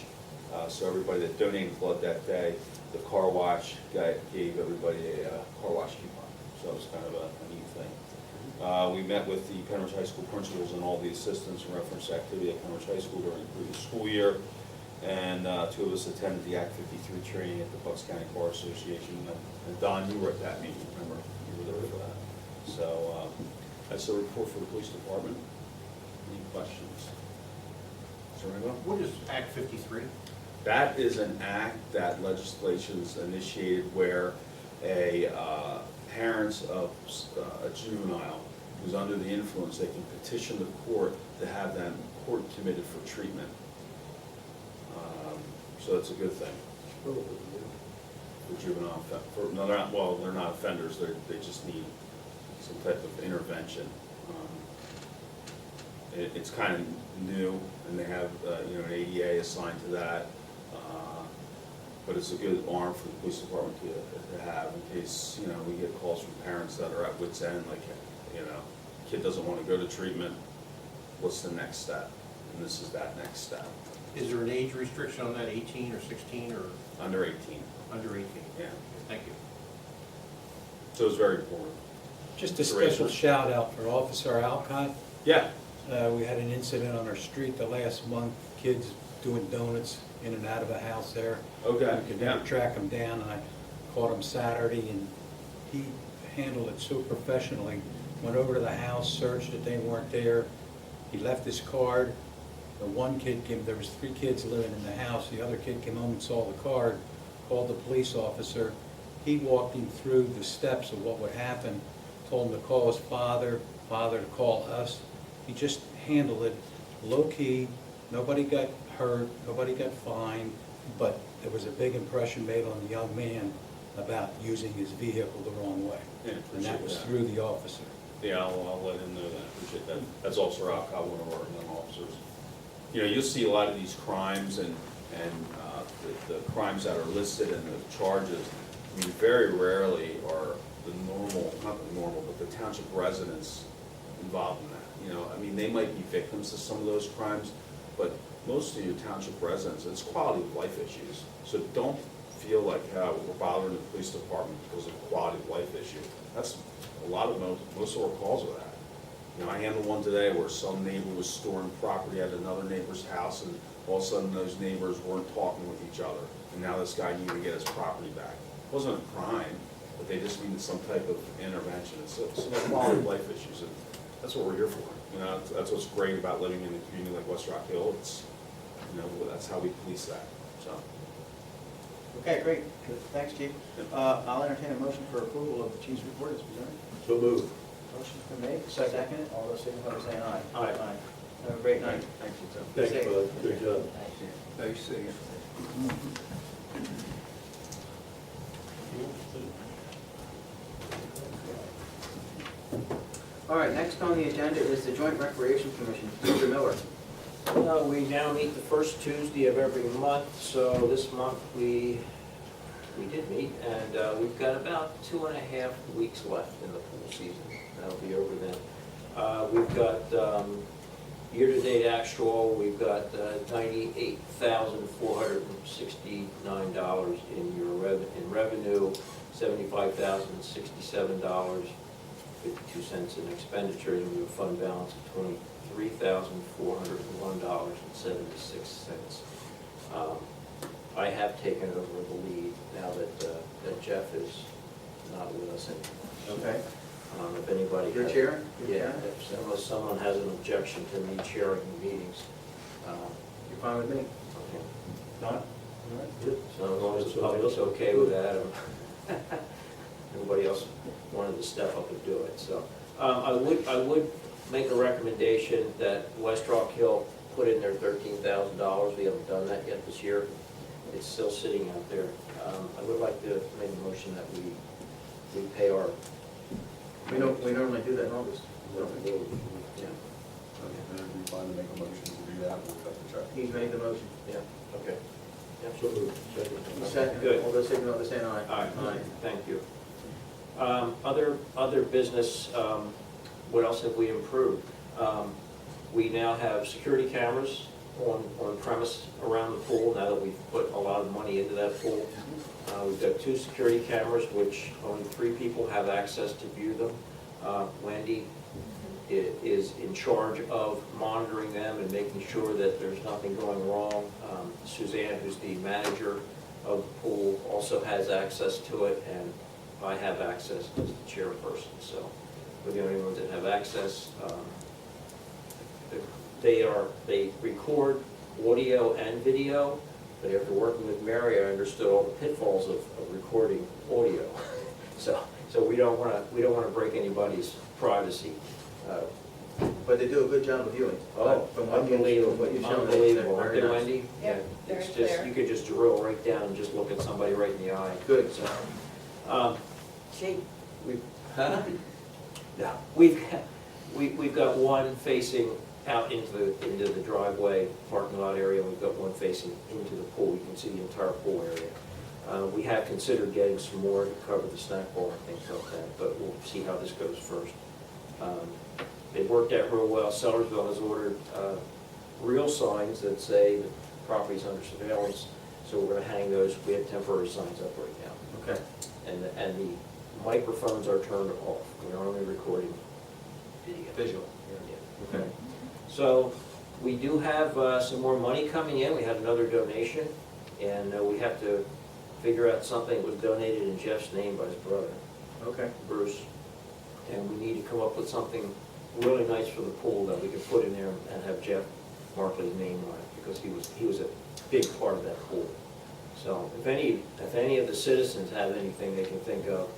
So everybody that donated blood that day, the car wash guy gave everybody a car wash coupon. So it was kind of a neat thing. We met with the Pennridge High School principals and all the assistants in reference to activity at Pennridge High School during the previous school year. And 2 of us attended the Act 53 training at the Bucks County Bar Association. And Don, you were at that meeting, remember? You were there for that. So that's the report for the police department. Any questions? Is there anyone? What is Act 53? That is an act that legislation is initiated where a parents of a juvenile who's under the influence, they can petition the court to have them court committed for treatment. so that's a good thing. For juvenile, no, they're not, well, they're not offenders, they just need some type of intervention. It's kind of new, and they have, an ADA assigned to that. But it's a good arm for the police department to have in case, we get calls from parents that are at wit's end, like, kid doesn't want to go to treatment, what's the next step? And this is that next step. Is there an age restriction on that, 18 or 16 or Under 18, under 18? yeah. Thank you. So it's very important. Just a special shout out for Officer Alcott. Yeah. We had an incident on our street the last month, kids doing donuts in and out of a house there. Okay, We could yeah. never track him down, and I caught him Saturday, and he handled it so professionally. Went over to the house, searched it, they weren't there. He left his card. The one kid came, there was 3 kids living in the house. The other kid came home and saw the card, called the police officer. He walked him through the steps of what would happen, told him to call his father to call us. He just handled it low-key. Nobody got hurt, nobody got fined, but there was a big impression made on the young man about using his vehicle the wrong way. Yeah, And that was appreciate through the officer. Yeah, I'll let him know that, appreciate that. That's Officer Alcott, one of our young officers. You'll see a lot of these crimes and the crimes that are listed in the charges, I mean, very rarely are the normal, not the normal, but the township residents involved in that. I mean, they might be victims to some of those crimes, but most of your township residents, it's quality of life issues. So don't feel like we're bothering the police department because of quality of life issue. That's a lot of most of our calls are that. I handled one today where some neighbor was storing property at another neighbor's house, and all of a sudden those neighbors weren't talking with each other, and now this guy needed to get his property back. It wasn't a crime, but they just needed some type of intervention. It's some quality of life issues, and that's what we're here for. That's what's great about living in a community like West Rockhill. It's, that's how we police that, so. Okay, great. Good. Thanks, Chief. I'll entertain a motion for approval of the chief's report as presented. So moved. Motion's been made, seconded. All those signify by saying aye. Aye. Have a great night. Thank you, Tim. Be Thanks, safe. bud. Good job. They see. All right, next on the agenda is the Joint Recreation Commission. Mr. Miller. We now meet the first Tuesday of every month, so this month we did meet, and we've got about 2.5 weeks left in the pool season. That'll be over then. We've got year-to-date actual, we've got $98,469 in revenue, $75,067, 52 cents in expenditures, and we have a fund balance of $23,401.76. I have taken over the lead now that Jeff is not with us anymore. Okay. If anybody You're has- chairing? Yeah, unless someone has an objection to me chairing the meetings. You're fine with me? Okay. Not? Good. So as long as the public's okay with that, everybody else wanted to step up and do it, so. I would make a recommendation that West Rockhill put in their $13,000. We haven't done that yet this year. It's still sitting out there. I would like to make a motion that we pay our. We normally do that in August. Okay, then we find to make a motion to do that, we'll cut the check. He's made the motion. Yeah, okay. So moved. Second. Second. Good. All those signify by saying aye. Aye, thank you. Other business, what else have we improved? We now have security cameras on premise around the pool, now that we've put a lot of money into that pool. We've got 2 security cameras, which only 3 people have access to view them. Wendy is in charge of monitoring them and making sure that there's nothing going wrong. Suzanne, who's the manager of the pool, also has access to it, and I have access as the chairperson, so we're the only ones that have access. They record audio and video, but after working with Mary, I understood all the pitfalls of recording audio. So we don't want to break anybody's privacy. But they do a good job of viewing. Oh, From what Unbelievable, what you've shown. unbelievable, Very aren't they, nice. Wendy? Yeah, It's very just, clear. you could just drill right down and just look at somebody right in the eye. Good. So, Jake, we've, huh? No, we've got one facing out into the driveway parking lot area, and we've got one facing into the pool. You can see the entire pool area. We have considered getting some more to cover the snack bar and things like that, but we'll see how this goes first. They worked out real well. Sellersville has ordered real signs that say the property's under surveillance, so we're gonna hang those. We have temporary signs up right now. Okay. And the microphones are turned off. We're only recording video. Visual. Okay. So we do have some more money coming in. We had another donation, and we have to figure out something that was donated in Jeff's name by his brother, Okay. Bruce. And we need to come up with something really nice for the pool that we can put in there and have Jeff Markley's name on it, because he was a big part of that pool. So if any of the citizens have anything they can think of,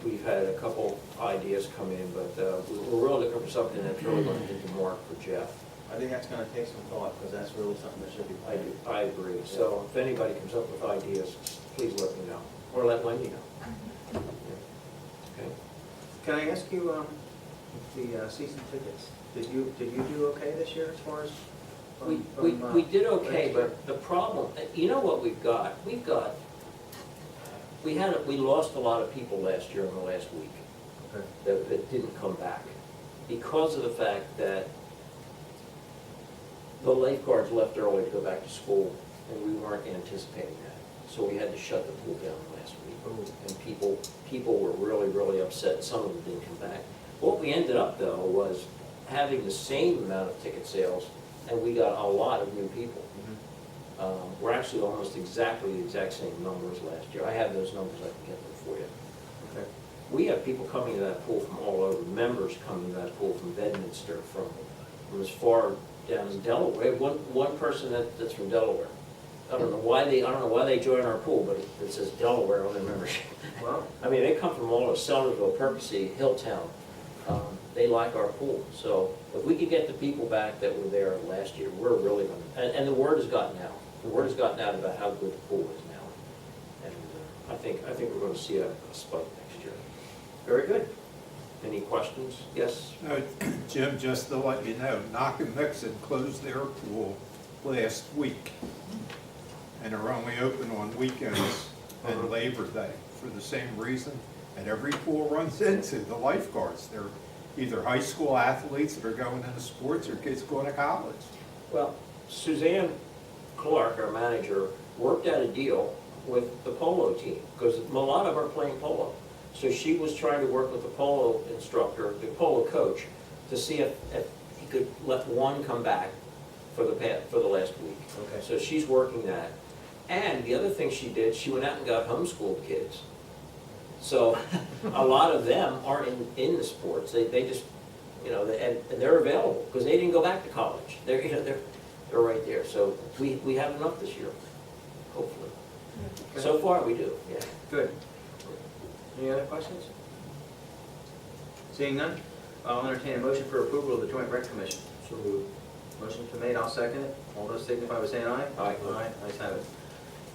we've had a couple ideas come in, but we're really looking for something that's really going to hit the mark for Jeff. I think that's gonna take some thought, because that's really something that should be planned. I agree. So if anybody comes up with ideas, please let me know, or let Wendy know. Okay. Can I ask you, the season tickets, did you do okay this year as far as? We did okay, but the problem, you know what we've got? We lost a lot of people last year in the last week Okay. that didn't come back because of the fact that the lifeguards left early to go back to school, and we weren't anticipating that. So we had to shut the pool down last week. And people were really, really upset. Some of them didn't come back. What we ended up, though, was having the same amount of ticket sales, and we got a lot of new people. We're actually almost exactly the exact same numbers last year. I have those numbers, I can get them for you. Okay. We have people coming to that pool from all over, members coming to that pool from Bedminster, from as far down as Delaware. We have one person that's from Delaware. I don't know why they join our pool, but it says Delaware on their membership. Well, I mean, they come from all over Sellersville, Percy, Hilltown. They like our pool. So if we could get the people back that were there last year, we're really going to, and the word has gotten out. The word has gotten out about how good the pool is now. And I think we're going to see a spike next year. very good. Any questions? Yes? Jim, just to let you know, Knock and Mixon closed their pool last week. And are only open on weekends and Labor Day for the same reason. And every pool runs into the lifeguards. They're either high school athletes that are going into sports or kids going to college. Well, Suzanne Clark, our manager, worked out a deal with the polo team, because a lot of them are playing polo. So she was trying to work with the polo instructor, the polo coach, to see if he could let one come back for the last week. Okay. So she's working that. And the other thing she did, she went out and got homeschooled kids. So a lot of them aren't in the sports. They just, and they're available because they didn't go back to college. They're right there. So we have enough this year, hopefully. Okay. So far we do, yeah. Good. Any other questions? Seeing none, I'll entertain a motion for approval of the Joint Rec Commission. So moved. Motion's been made, I'll second it. All those signify by saying aye. Aye. Aye, ayes have it.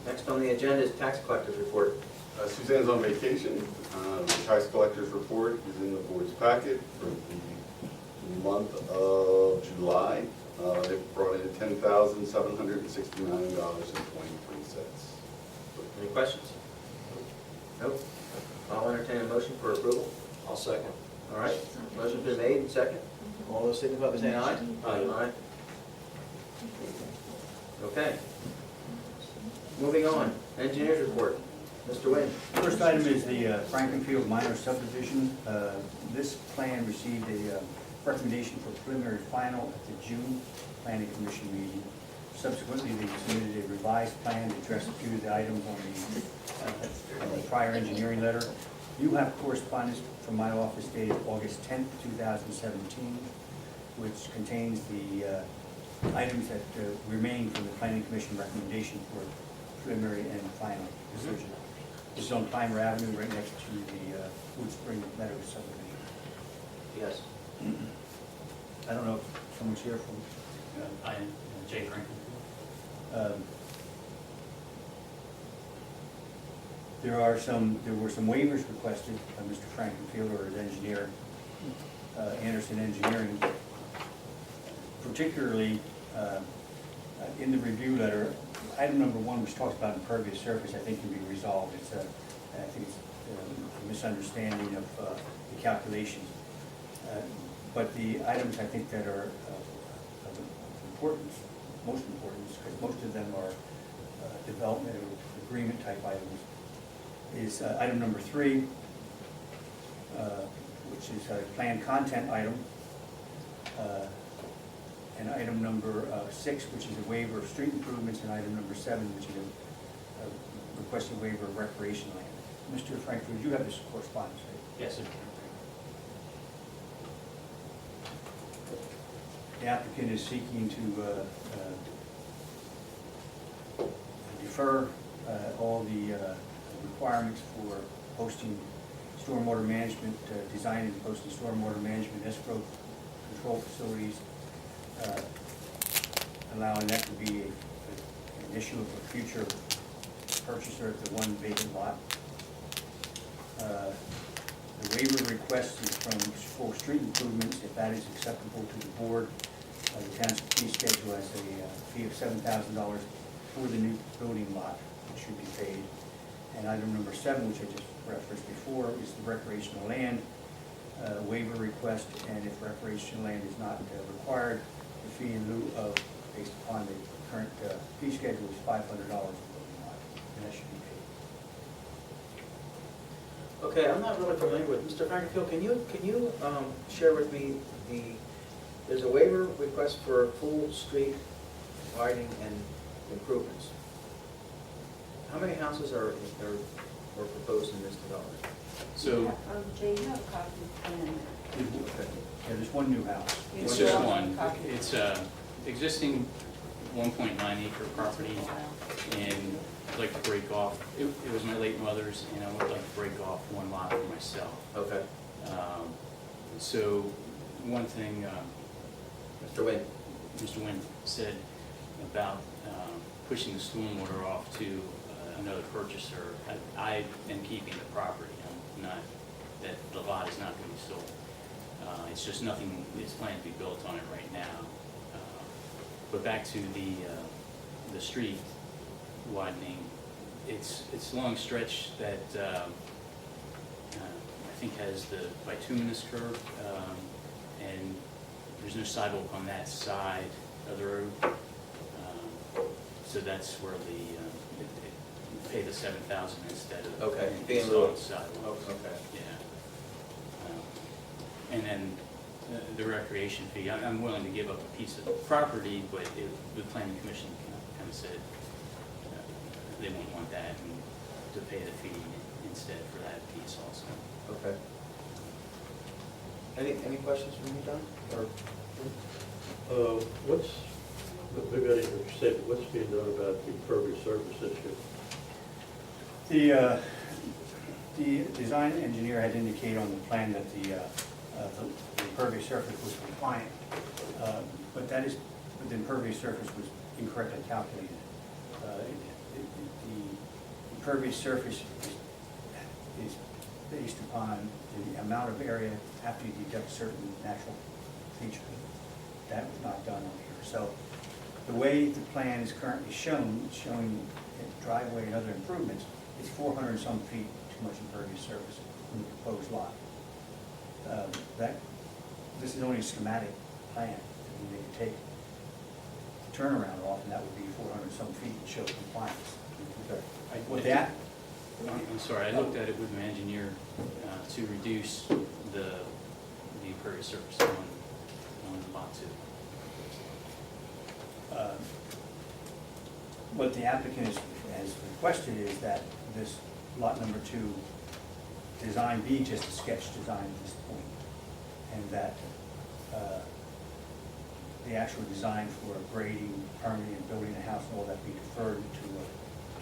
Next on the agenda is tax collector's report. Suzanne's on vacation. The tax collector's report is in the board's packet for the month of July. They brought in $10,769.23. Any questions? Nope. I'll entertain a motion for approval. I'll second. All right, motion's been made and second. All those signify by saying aye. Aye. Okay. Moving on, engineer's report. Mr. Wynn. First item is the Frankenfield minor subdivision. This plan received a recommendation for preliminary final at the June Planning Commission meeting. Subsequently, they submitted a revised plan to address a few of the items on the prior engineering letter. You have correspondence from my office dated August 10th, 2017, which contains the items that remain from the Planning Commission recommendation for preliminary and final decision. This is on Clymer Avenue, right next to the Wood Spring Meadows subdivision. Yes. I don't know if someone's here from, I am Jay Franklin. there were some waivers requested by Mr. Frankenfield or his engineer, Anderson Engineering, particularly in the review letter. Item number 1, which talks about impervious surface, I think can be resolved. I think it's a misunderstanding of the calculations. But the items I think that are of importance, most importance, because most of them are development or agreement type items, is item number 3, which is a plan content item, and item number 6, which is a waiver of street improvements, and item number 7, which is a requested waiver of recreation land. Mr. Frankfurt, you have this correspondence, right? Yes, sir. The applicant is seeking to defer all the requirements for posting stormwater management, designing and posting stormwater management escrow control facilities, allowing that to be an issue of a future purchaser at the one vacant lot. The waiver request is for street improvements, if that is acceptable to the board. The township fee schedule has a fee of $7,000 for the new building lot, which should be paid. And item number 7, which I just referenced before, is the recreational land waiver request, and if recreational land is not required, the fee in lieu of, based upon the current fee schedule, is $500 per building lot, and that should be paid. Okay, I'm not really familiar with, Mr. Frankenfield, can you share with me there's a waiver request for full street widening and improvements. How many houses are proposed in this development? So Jay, you have a copy of the plan there. Yeah, there's one new house. it's just one. It's existing 1.9 acre property, and I'd like to break off, it was my late mother's, and I would like to break off one lot for myself. Okay. So one thing Mr. Wayne? Mr. Wynn said about pushing the stormwater off to another purchaser, I am keeping the property. I'm not, that the lot is not going to be sold. It's just nothing is planned to be built on it right now. But back to the street widening, it's a long stretch that I think has the bituminous curve, and there's no sidewalk on that side of the road. So that's where pay the $7,000 instead of Okay. installing sidewalk. Okay. Yeah. And then the recreation fee, I'm willing to give up a piece of property, but the planning commission kind of said they won't want that, and to pay the fee instead for that piece also. Okay. Any questions from you, John? Or Maybe I didn't understand, but what's being done about the impervious surface issue? The design engineer had indicated on the plan that the impervious surface was compliant, but the impervious surface was incorrectly calculated. The impervious surface is based upon the amount of area after you deduct certain natural features. That was not done on here. So the way the plan is currently showing driveway and other improvements, it's 400 and some feet too much impervious surface in the proposed lot. This is only a schematic plan. They could take the turnaround off, and that would be 400 and some feet and show compliance. With that, I'm sorry, I looked at it with my engineer to reduce the impervious surface on lot 2. What the applicant has requested is that this lot number 2 design be just a sketch design at this point, and that the actual design for grading, permitting, and building a house and all that be deferred to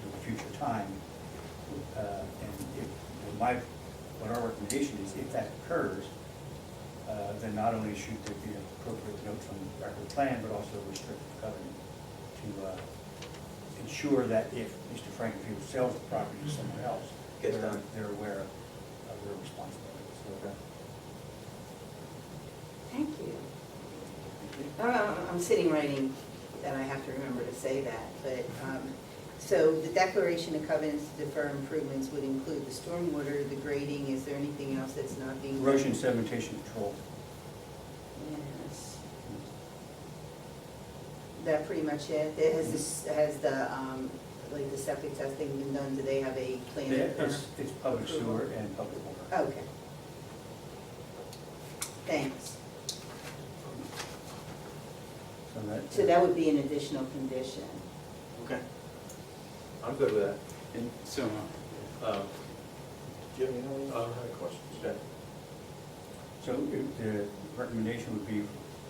a future time. And what our recommendation is, if that occurs, then not only should there be appropriate notes on the record plan, but also a restrictive covenant to ensure that if Mr. Frankenfield sells the property to someone else, Gets done. they're aware of their responsibilities. Okay. Thank you. I'm sitting writing that I have to remember to say that, but, so the declaration of covenants to defer improvements would include the stormwater, the grading, is there anything else that's not being? done? Erosion sedimentation control. Yes. That pretty much it? Has the, like the septic testing been done? Do they have a plan? It's public sewer and public water. Okay. Thanks. So that would be an additional condition. Okay. I'm good with that. And so, Jim, you know? I don't have any questions. Okay. So the recommendation would be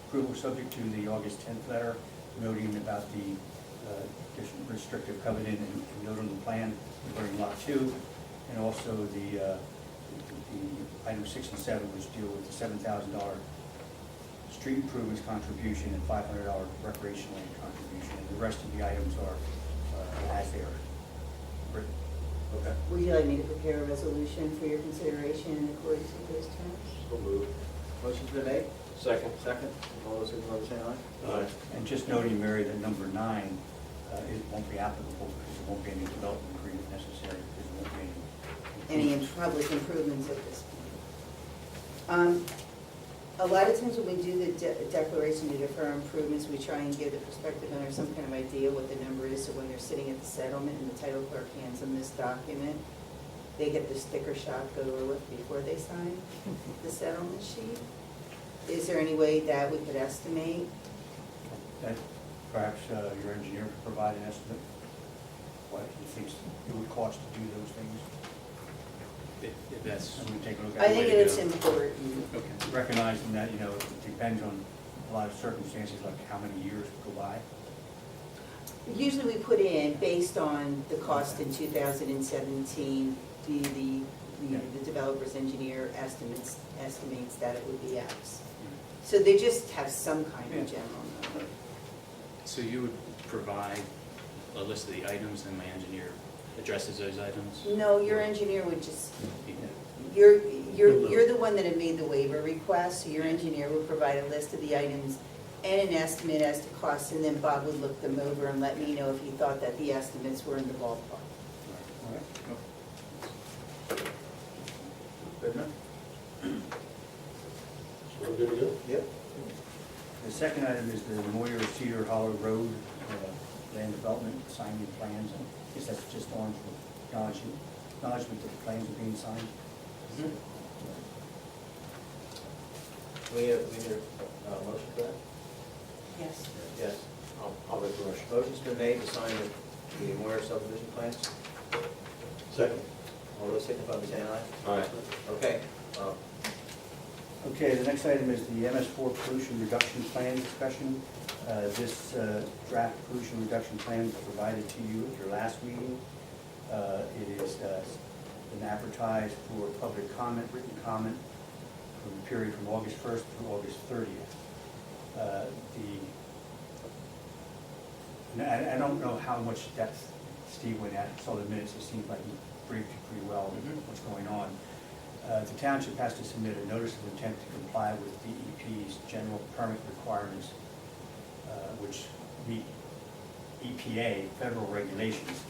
approval subject to the August 10th letter noting about the restrictive covenant and note on the plan regarding lot 2, and also the item 6 and 7, which deal with the $7,000 street improvements contribution and $500 recreational land contribution, and the rest of the items are as they are written. Okay. Would you like me to prepare a resolution for your consideration in accordance with those terms? So moved. Motion's been made? Second. Second. All those in favor say aye. Aye. And just noting, Mary, that number 9, it won't be applicable because there won't be any development agreement necessary, because there won't be Any public improvements at this point? A lot of times when we do the declaration to defer improvements, we try and give the prospective owner some kind of idea what the number is, so when they're sitting at the settlement and the title clerk hands them this document, they get the sticker shock over with before they sign the settlement sheet. Is there any way that we could estimate? that perhaps your engineer could provide an estimate what he thinks it would cost to do those things. if that's, And we take a look I at think it. it's important. okay. Recognizing that, it depends on a lot of circumstances, like how many years go by. Usually we put in, based on the cost in 2017, the developer's engineer estimates that it would be X. So they just have some kind of general number. So you would provide a list of the items and my engineer addresses those items? No, your engineer would just, Yeah. you're the one that had made the waiver request, so your engineer would provide a list of the items and an estimate as to costs, and then Bob would look them over and let me know if he thought that the estimates were in the ballpark. All right. Good enough? So we're good to go? Yep. The second item is the Moyer Cedar Hollow Road land development signing plans. I guess that's just on for acknowledgement that the plans are being signed. We need a motion for that? Yes. Yes. I'll make the motion. Motion's been made to sign the Moyer subdivision plans. Second. All those signify by saying aye. Aye. Okay. Okay, the next item is the MS4 pollution reduction plan discussion. This draft pollution reduction plan was provided to you at your last meeting. It is been advertised for public comment, written comment, for the period from August 1st through August 30th. I don't know how much depth Steve went at, saw the minutes, it seems like he briefed you pretty well what's going on. The township has to submit a notice of intent to comply with DEP's general permit requirements, which meet EPA federal regulations.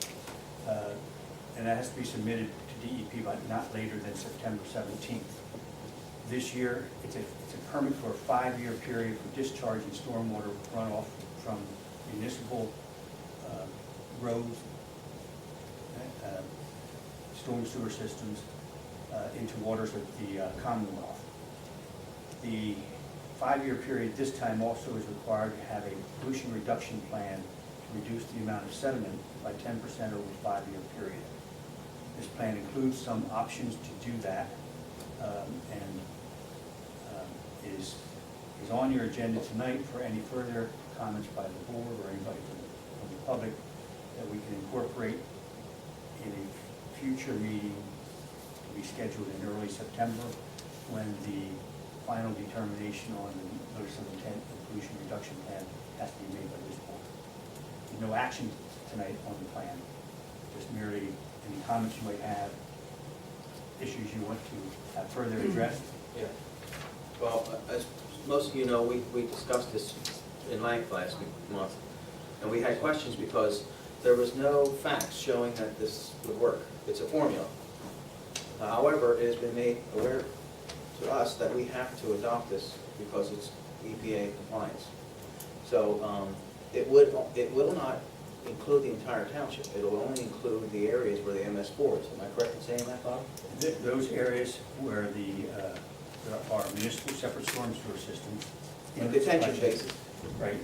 And that has to be submitted to DEP by not later than September 17th. This year, it's a permit for a 5-year period for discharging stormwater runoff from municipal roads, storm sewer systems, into waters of the Commonwealth. The 5-year period this time also is required to have a pollution reduction plan to reduce the amount of sediment by 10% over a 5-year period. This plan includes some options to do that, and is on your agenda tonight for any further comments by the board or anybody from the public that we can incorporate in a future meeting to be scheduled in early September, when the final determination on the notice of intent and pollution reduction plan has to be made by this board. There's no action tonight on the plan, just merely any comments you might have, issues you want to have further addressed. Yeah. Well, as most of you know, we discussed this in length last month, and we had questions because there was no facts showing that this would work. It's a formula. However, it has been made aware to us that we have to adopt this because it's EPA compliance. So it will not include the entire township. It will only include the areas where the MS4 is. Am I correct in saying that, Bob? Those areas where there are municipal separate storm sewer systems. And detention bases. Right,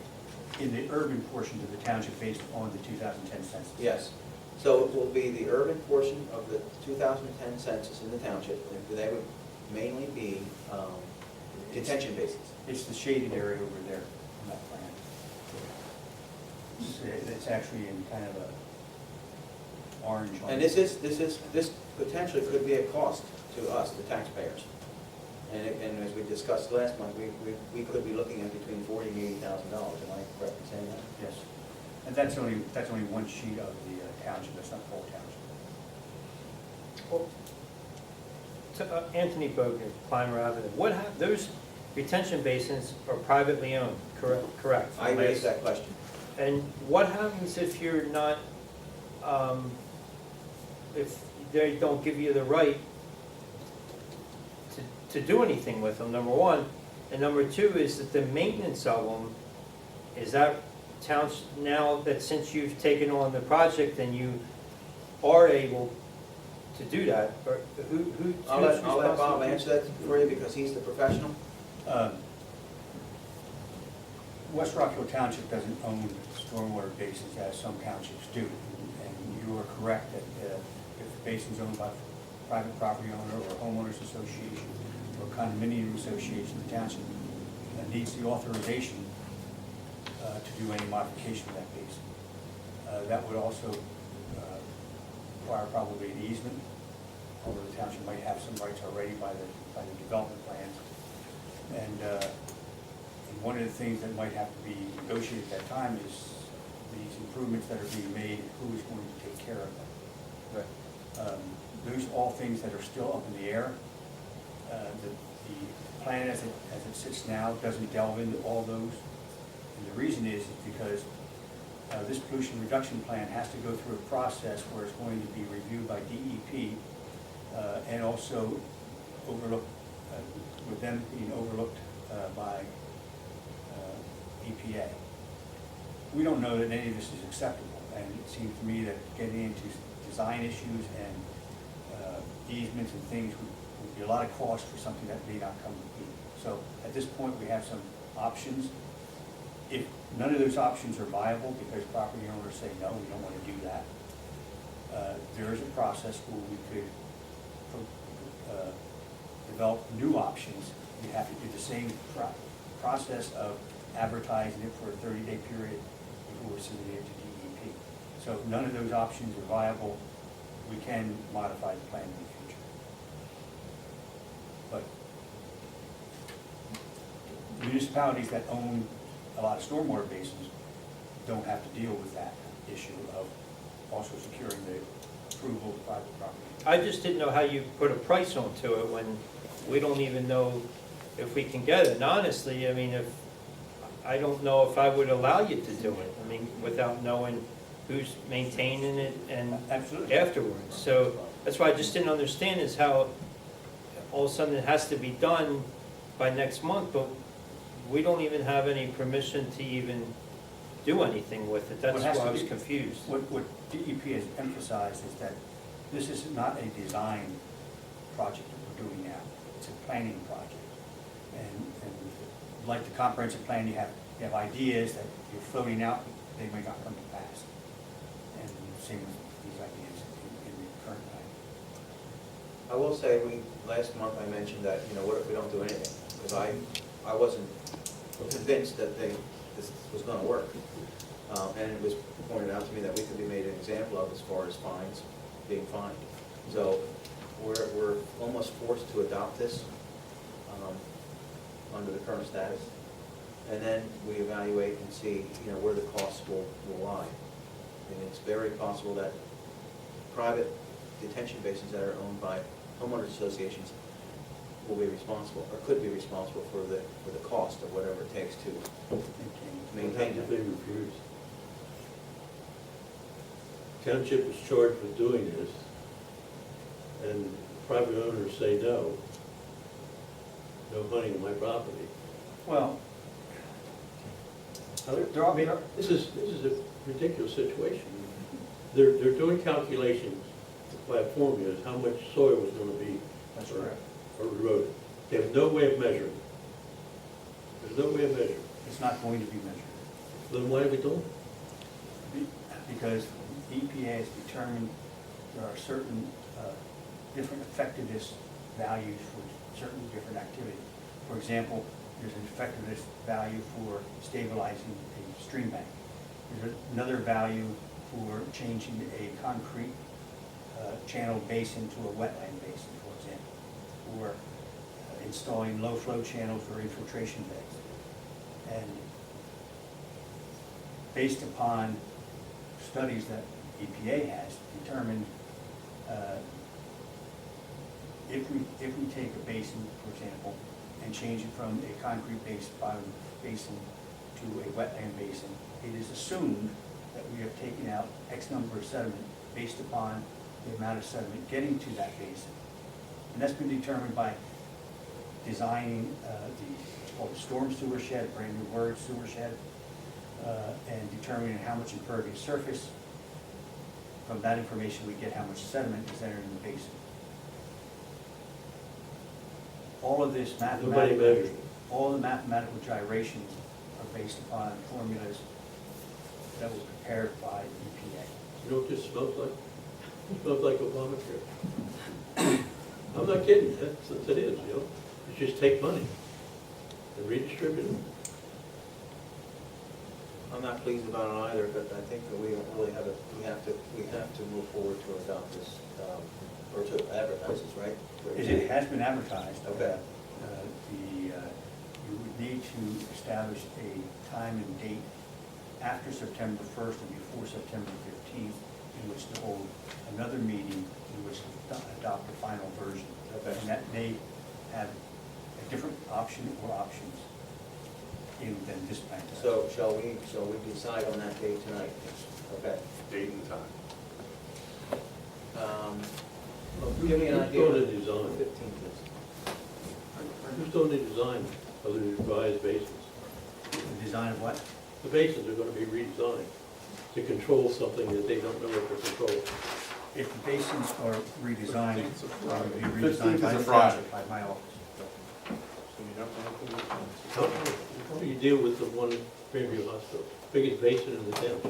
in the urban portions of the township based on the 2010 census. Yes. So it will be the urban portion of the 2010 census in the township, and they would mainly be detention bases. It's the shaded area over there on that plan. It's actually in kind of a orange. And this potentially could be a cost to us, the taxpayers. And as we discussed last month, we could be looking at between $40,000 and $80,000. Am I correct in saying that? Yes, and that's only one sheet of the township. That's not the whole township. Well, Anthony Bogner, Clymer Avenue, those retention basins are privately owned, correct? I raised that question. And what happens if you're not, if they don't give you the right to do anything with them, number one? And number two is that the maintenance of them, is that towns, now that since you've taken on the project and you are able to do that, or who? I'll let Bob answer that for you because he's the professional. West Rockhill Township doesn't own stormwater basins as some townships do. And you are correct that if the basin's owned by a private property owner or homeowners association or condominium association, the township needs the authorization to do any modification of that basin. That would also require probably an easement, although the township might have some rights already by the development plans. And one of the things that might have to be negotiated at that time is these improvements that are being made, who is going to take care of them. Right. Those are all things that are still up in the air. The plan as it sits now doesn't delve into all those. And the reason is because this pollution reduction plan has to go through a process where it's going to be reviewed by DEP and also overlooked, with them being overlooked by EPA. We don't know that any of this is acceptable, and it seems to me that getting into design issues and easements and things would be a lot of cost for something that may not come to be. So at this point, we have some options. If none of those options are viable because property owners say, no, we don't want to do that, there is a process where we could develop new options. We have to do the same process of advertising it for a 30-day period before we're submitting it to DEP. So if none of those options are viable, we can modify the plan in the future. But municipalities that own a lot of stormwater basins don't have to deal with that issue of also securing the approval of private property. I just didn't know how you put a price onto it when we don't even know if we can get it. And honestly, I mean, I don't know if I would allow you to do it, I mean, without knowing who's maintaining it and Absolutely. afterwards. So that's why I just didn't understand is how all of a sudden it has to be done by next month, but we don't even have any permission to even do anything with it. That's why I was confused. What DEP has emphasized is that this is not a design project that we're doing now. It's a planning project. And like the comprehensive plan, you have ideas that you're floating out, they may not come to pass. And same with these ideas in the current plan. I will say, last month I mentioned that, what if we don't do anything? Because I wasn't convinced that this was going to work. And it was pointed out to me that we could be made an example of as far as fines, being fined. So we're almost forced to adopt this. under the current status. And then we evaluate and see, where the costs will lie. And it's very possible that private detention basins that are owned by homeowners associations will be responsible, or could be responsible for the cost of whatever it takes to maintain If they them. refuse. Township is charged with doing this, and private owners say no hunting on my property. Well, there I are, mean, this is a ridiculous situation. They're doing calculations by formulas, how much soil was gonna be that's correct. or eroded. They have no way of measuring. There's no way of measuring. It's not going to be measured. Then why are we doing it? Because EPA has determined there are certain different effectiveness values for certain different activities. For example, there's an effectiveness value for stabilizing a stream bank. There's another value for changing a concrete channel basin to a wetland basin, for example, or installing low flow channels or infiltration beds. And based upon studies that EPA has determined, if we take a basin, for example, and change it from a concrete-based bottom basin to a wetland basin, it is assumed that we have taken out X number of sediment based upon the amount of sediment getting to that basin. And that's been determined by designing what's called a storm sewer shed, a brand new word, sewer shed, and determining how much impervious surface. From that information, we get how much sediment is entering the basin. All of this Nobody mathematical, measures it. all the mathematical gyrations are based upon formulas that were prepared by EPA. You know what this smells like? It smells like Obamacare. I'm not kidding, that's what it is, You just take money and redistribute it. I'm not pleased about it either, but I think that we really we have to move forward to adopt this, or to advertise this, right? It has been advertised. Okay. You would need to establish a time and date after September 1st and before September 15th, in which to hold another meeting in which to adopt the final version. Okay. And that may have a different option or options than this plan does. So shall we decide on that date tonight? Okay. Date and time. Give me an idea. Who's doing the design? 15th is. Who's doing the design of the revised basins? The design of what? The basins are gonna be redesigned to control something that they don't know what to control. If the basins are redesigned, 15th is a they would be Friday. redesigned 15th by is a the Friday. township, by my office. So you don't know How do you deal with the one Fairview Hospital, biggest basin in the township?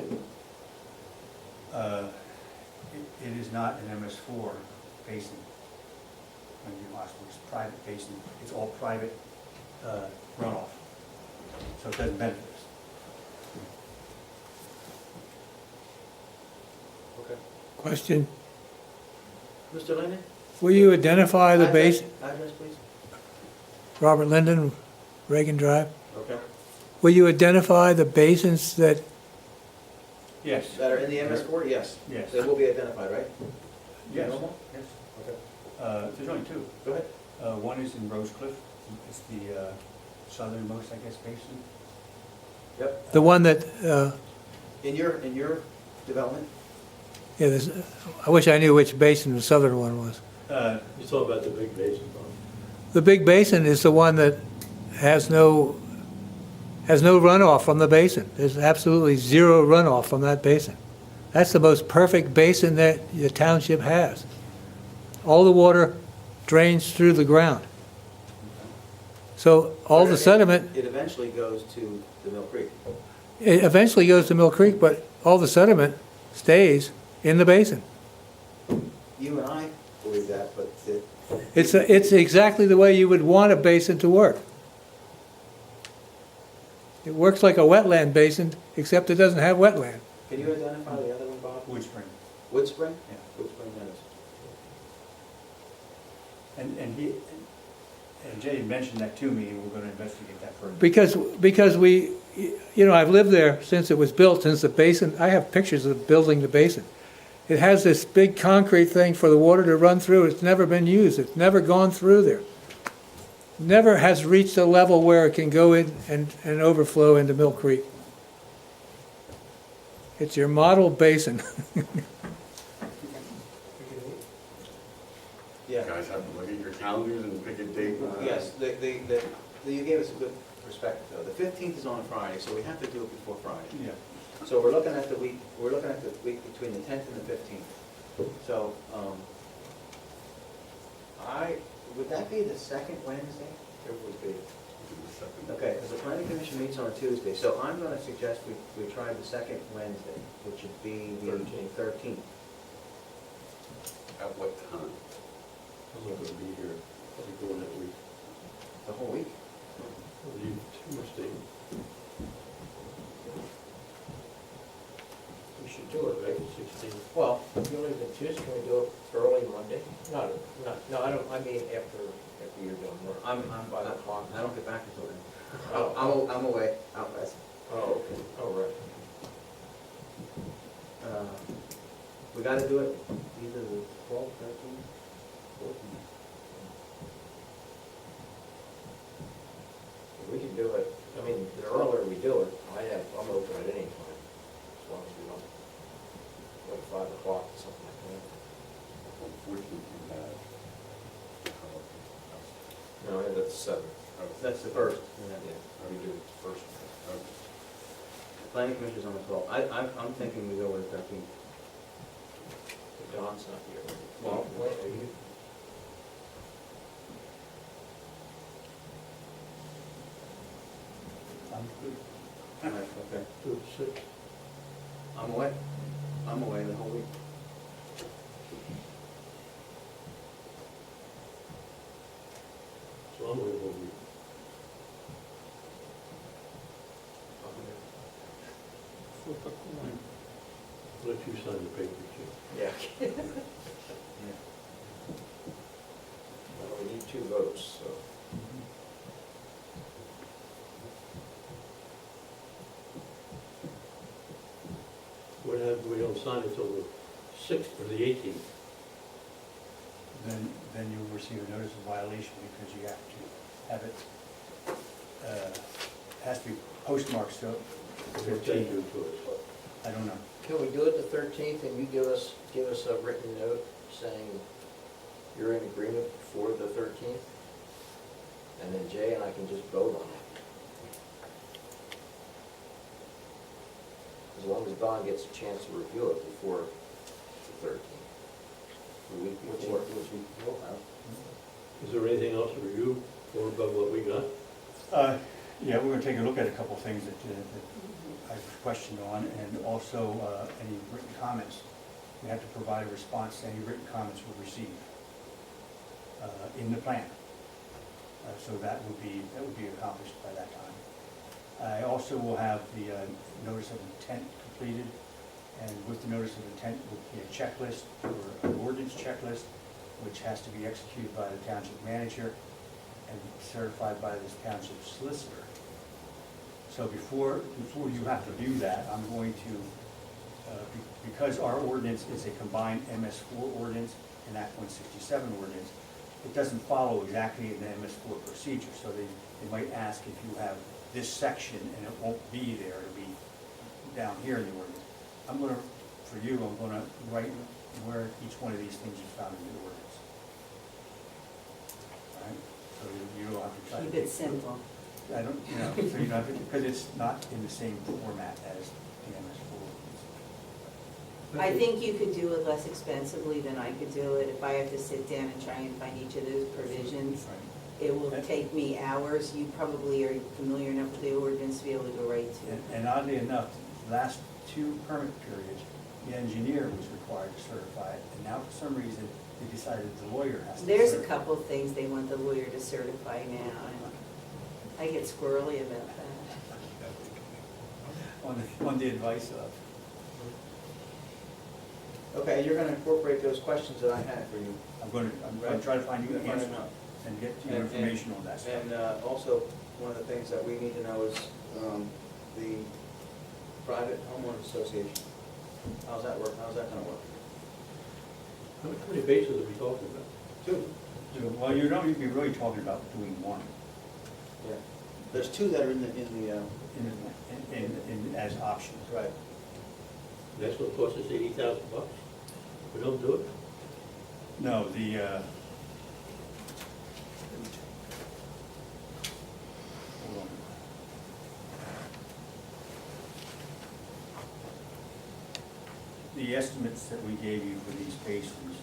It is not an MS4 basin. Fairview Hospital, it's a private basin. It's all private runoff, so it doesn't benefit us. Okay. Question, Mr. Linden? will you identify the base, Address, please. Robert Linden, Reagan Drive? Okay. Will you identify the basins that, Yes. That are in the MS4? Yes. Yes. They will be identified, right? Yes. Normal? Yes. Okay. There's only two. Go ahead. One is in Rose Cliff. It's the southernmost, I guess, basin. Yep. the one that, In your development? yeah, this, I wish I knew which basin the southern one was. You talk about the big basin, Tom. The big basin is the one that has no runoff from the basin. There's absolutely zero runoff from that basin. That's the most perfect basin that the township has. All the water drains through the ground. So all the sediment, It eventually goes to the Mill Creek. it eventually goes to Mill Creek, but all the sediment stays in the basin. You and I believe that, but It's exactly the way you would want a basin to work. It works like a wetland basin, except it doesn't have wetland. can you identify the other one, Bob? Wood Spring. Wood Spring? Yeah. Wood Spring, that is. And And Jay mentioned that to me, and we're gonna investigate that further. Because we, you know, I've lived there since it was built, since the basin, I have pictures of building the basin. It has this big concrete thing for the water to run through. It's never been used. It's never gone through there. Never has reached a level where it can go in and overflow into Mill Creek. It's your model basin. Yeah. You guys have to look at your calendars and pick a date. Yes, you gave us a good perspective, though. The 15th is on a Friday, so we have to do it before Friday. Yeah. So we're looking at the week between the 10th and the 15th. So, would that be the second Wednesday? It would be. Okay, because the planning commission meets on a Tuesday, so I'm gonna suggest we try the second Wednesday, which would be the 13th. At what time? I'm not gonna be here, I'll be going that week. The whole week? I'll leave too much day. We should do it, Back right? to 16. Well, if you leave it Tuesday, can we do it early Monday? No, I don't, I mean after you're done work. I'm 5 o'clock. I don't get back until then. Oh. I'm away, out west. Oh, okay, all right. We gotta do it either the 12th, 13th, 14th. We can do it, I mean, the earlier we do it, I'm open at any time, as long as we don't, like 5 o'clock or something like that. Unfortunately, you have. No, that's 7. That's the first. Yeah, we do it first. The planning commission's on the 12th. I'm thinking we go with the 13th. If Don's not here. Well, wait, are you? I'm good. Okay. Do it 6. I'm away. I'm away the whole week. So I'm away the whole week. Let you sign the paper too. Yeah. Well, we need 2 votes, so. What happens if we don't sign it till the 6th or the 18th? Then you'll receive a notice of violation because you have to have it, has to be postmarked, so. What they do to us? I don't know. Can we do it the 13th and you give us a written note saying you're in agreement for the 13th? And then Jay and I can just vote on it. As long as Don gets a chance to review it before the 13th. The week before. Which we will have. Is there anything else to review or above what we got? Yeah, we're gonna take a look at a couple of things that I questioned on, and also any written comments. We have to provide a response to any written comments we receive in the plan. So that would be accomplished by that time. I also will have the notice of intent completed, and with the notice of intent will be a checklist, or an ordinance checklist, which has to be executed by the township manager and certified by this township solicitor. So before you have to do that, I'm going to, because our ordinance is a combined MS4 ordinance and Act 167 ordinance, it doesn't follow exactly an MS4 procedure. So they might ask if you have this section, and it won't be there, it'll be down here in the ordinance. I'm gonna write where each one of these things is found in the ordinance. All right? So you don't have to try to. Keep it simple. I don't, so you don't have to, because it's not in the same format as the MS4 ordinance. I think you could do it less expensively than I could do it. If I have to sit down and try and find each of those provisions, it will take me hours. You probably are familiar enough with the ordinance to be able to go right to it. And oddly enough, the last 2 permit periods, the engineer was required to certify it, and now for some reason, they decided the lawyer has to. There's a certify it. couple of things they want the lawyer to certify now, and I get squirrely about that. On the advice of. Okay, you're gonna incorporate those questions that I had for you. I'm going to try to find you an answer. and get you information on that stuff. And also, one of the things that we need to know is the private homeowners association. How's that work? How's that gonna work? How many bases are we talking about? Two. Well, you don't even be really talking about doing one Yeah. There's two that are in the, as options. right. That's gonna cost us $80,000. We don't do it? No, hold on. The estimates that we gave you for these basins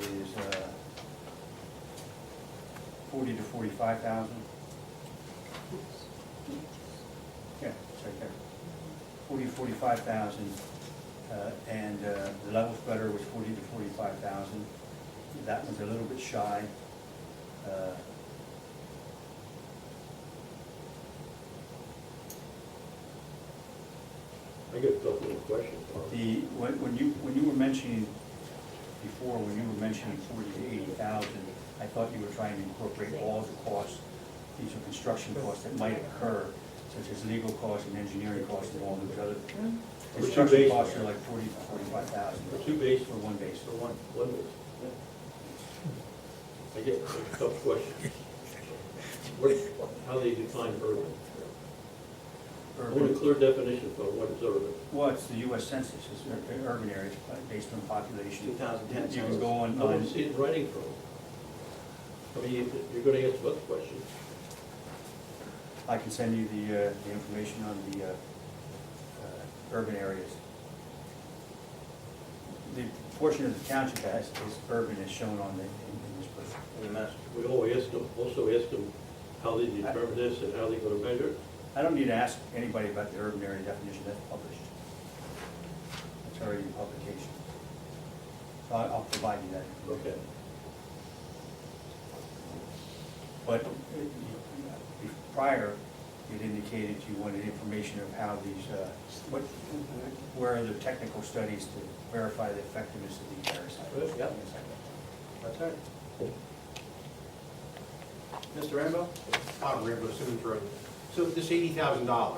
is 40 to 45,000. Yeah, it's right there. 40 to 45,000, and the level spreader was 40 to 45,000. That one's a little bit shy. I got a couple of questions. When you were mentioning before, when you were mentioning 40 to 80,000, I thought you were trying to incorporate all the costs. These are construction costs that might occur, such as legal costs and engineering costs and all those other things. Construction costs are like 40 to 45,000. For two bases? For one base. For one. One base. I get a tough question. How do you define urban? I want a clear definition for what is urban. Well, it's the US Census, it's urban areas based on population. 2010 You can go on. I want to see it in writing from. I mean, you're going to answer both questions. I can send you the information on the urban areas. The portion of the township that is urban is shown on in this book. In the master. We also ask them how they determine this and how they're going to measure it. I don't need to ask anybody about the urban area definition, that's published. It's already in publication. So I'll provide you that. Okay. But prior, it indicated you wanted information of how these, where are the technical studies to verify the effectiveness of these parasites. Yep. That's right. Mr. Rambo? Rambo, Simmons Road. So this $80,000,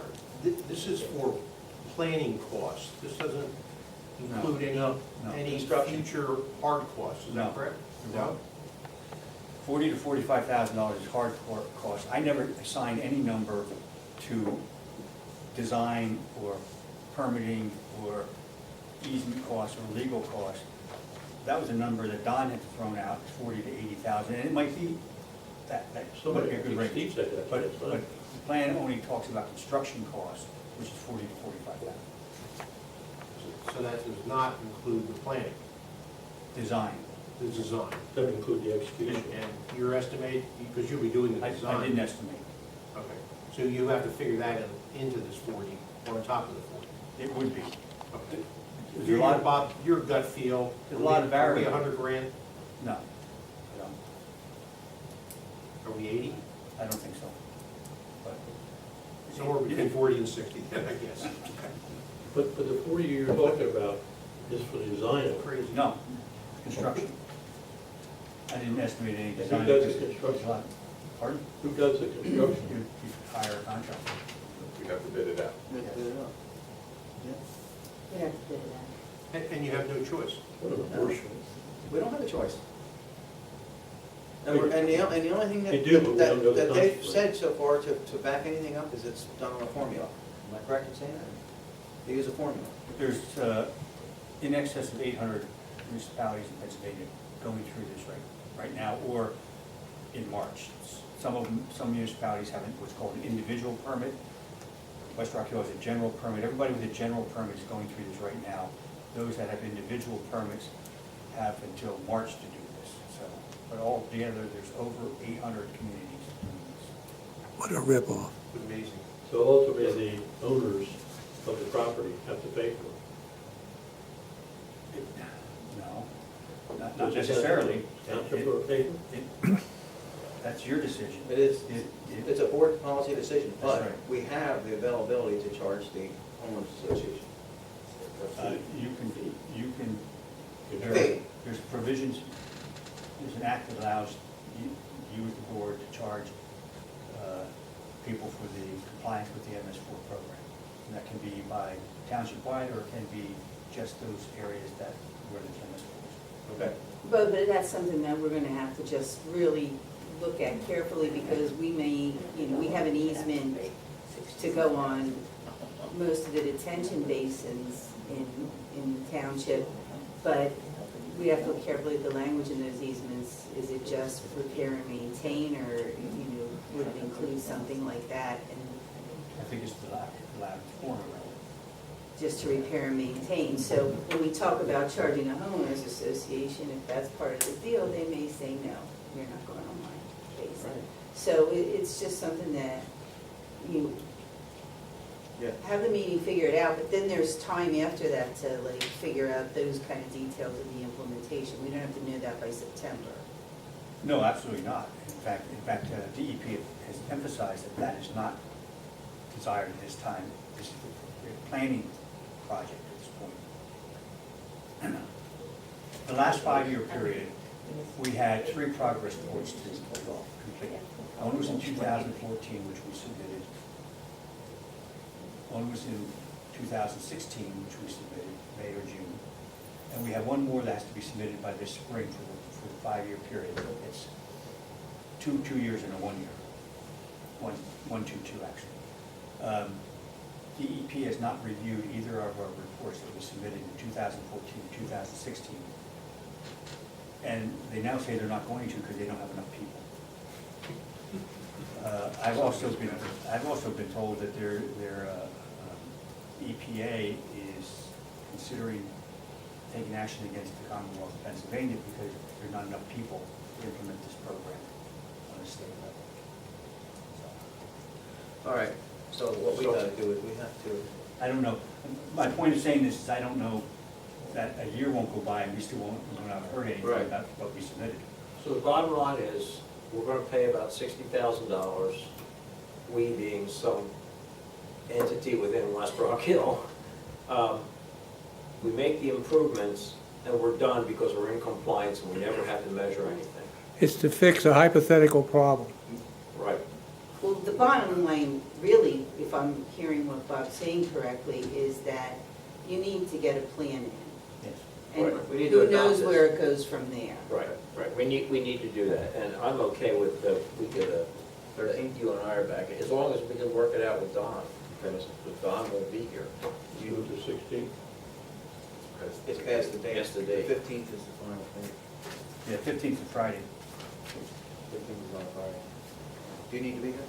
this is for planning costs. This doesn't include any Construction. future hard costs, is No. that correct? No. $40,000 to $45,000 is hard cost. I never assign any number to design or permitting or easement costs or legal costs. That was a number that Don had thrown out, 40 to 80,000, and it might be that would be a good range. Steve said that. But the plan only talks about construction costs, which is 40 to 45,000. So that does not include the planning, Design. the design. Doesn't include the execution. And your estimate, because you'll be doing the I design. didn't estimate. Okay, so you have to figure that into this 40, or on top of the 40. It would be. Okay. There's a lot, Bob, your gut feel. There's a lot of Are we variables. 100 grand? no, I don't. Are we 80? I don't think so. But Somewhere between 40 and 60, I guess. But the 40 you're talking about is for the design of it. Crazy. No, construction. I didn't estimate any Who design. does the because construction? there's a lot. Pardon? Who does the construction? You hire a contractor. We have to bid it out. Good enough. We have to bid it out. And you have no choice. What an abortion. We don't have a choice. And the only thing They do, but we don't know the that they've consequence. said so far to back anything up is it's done on a formula. Am I correct in saying that? They use a formula. There's in excess of 800 municipalities in Pennsylvania going through this right now, or in March. Some municipalities have what's called an individual permit. West Rockhill has a general permit. Everybody with a general permit is going through this right now. Those that have individual permits have until March to do this. So, but all together, there's over 800 communities doing this. What a ripoff. Amazing. So ultimately, the owners of the property have to pay for it. No, not necessarily. Township or paper? That's your decision. It is, It- it's a board policy decision, That's but right. we have the availability to charge the homeowners association. You can, Fee. there's provisions, there's an act that allows you as the board to charge people for the compliance with the MS4 program. And that can be by township-wide, or it can be just those areas that where there's MS4s. Okay. But that's something that we're gonna have to just really look at carefully, because we may, we have an easement to go on most of the detention basins in the township, but we have to look carefully at the language in those easements. Is it just repair and maintain, or, would it include something like that? And I think it's the last corner. just to repair and maintain. So when we talk about charging a homeowners association, if that's part of the deal, they may say, no, you're not going on my basin. So it's just something that you have the meeting figure it out, but then there's time after that to like figure out those kind of details of the implementation. We don't have to know that by September. No, absolutely not. In fact, DEP has emphasized that that is not desired at this time. This is a planning project at this point. The last 5-year period, we had 3 progress reports to complete. One was in 2014, which we submitted. One was in 2016, which we submitted, May or June. And we have one more that has to be submitted by this spring for the 5-year period. It's two years and a 1 year. 1, 2, 2 actually. DEP has not reviewed either of our reports that we submitted in 2014 and 2016. And they now say they're not going to because they don't have enough people. I've also been told that their EPA is considering taking action against the Commonwealth of Pennsylvania because there are not enough people to implement this program on a state level. All right, so what we gotta do is we have to, I don't know. My point of saying this is I don't know that a year won't go by and we still won't have heard anything Right. about what we submitted. So the bottom line is, we're gonna pay about $60,000, we being some entity within West Rockhill. We make the improvements and we're done because we're in compliance and we never have to measure anything. It's to fix a hypothetical problem. Right. Well, the bottom line, really, if I'm hearing what Bob's saying correctly, is that you need to get a plan in. Yes. And Right. We need to who adopt knows this. where it goes from there. Right, right. We need to do that. And I'm okay with, we get a, 13th, you and I are back, as long as we can work it out with Don, because Don won't be here. You go to 16? it's past the date. Past the date. 15th is the final thing. Yeah, 15th is Friday. 15th is on Friday. Do you need to be here?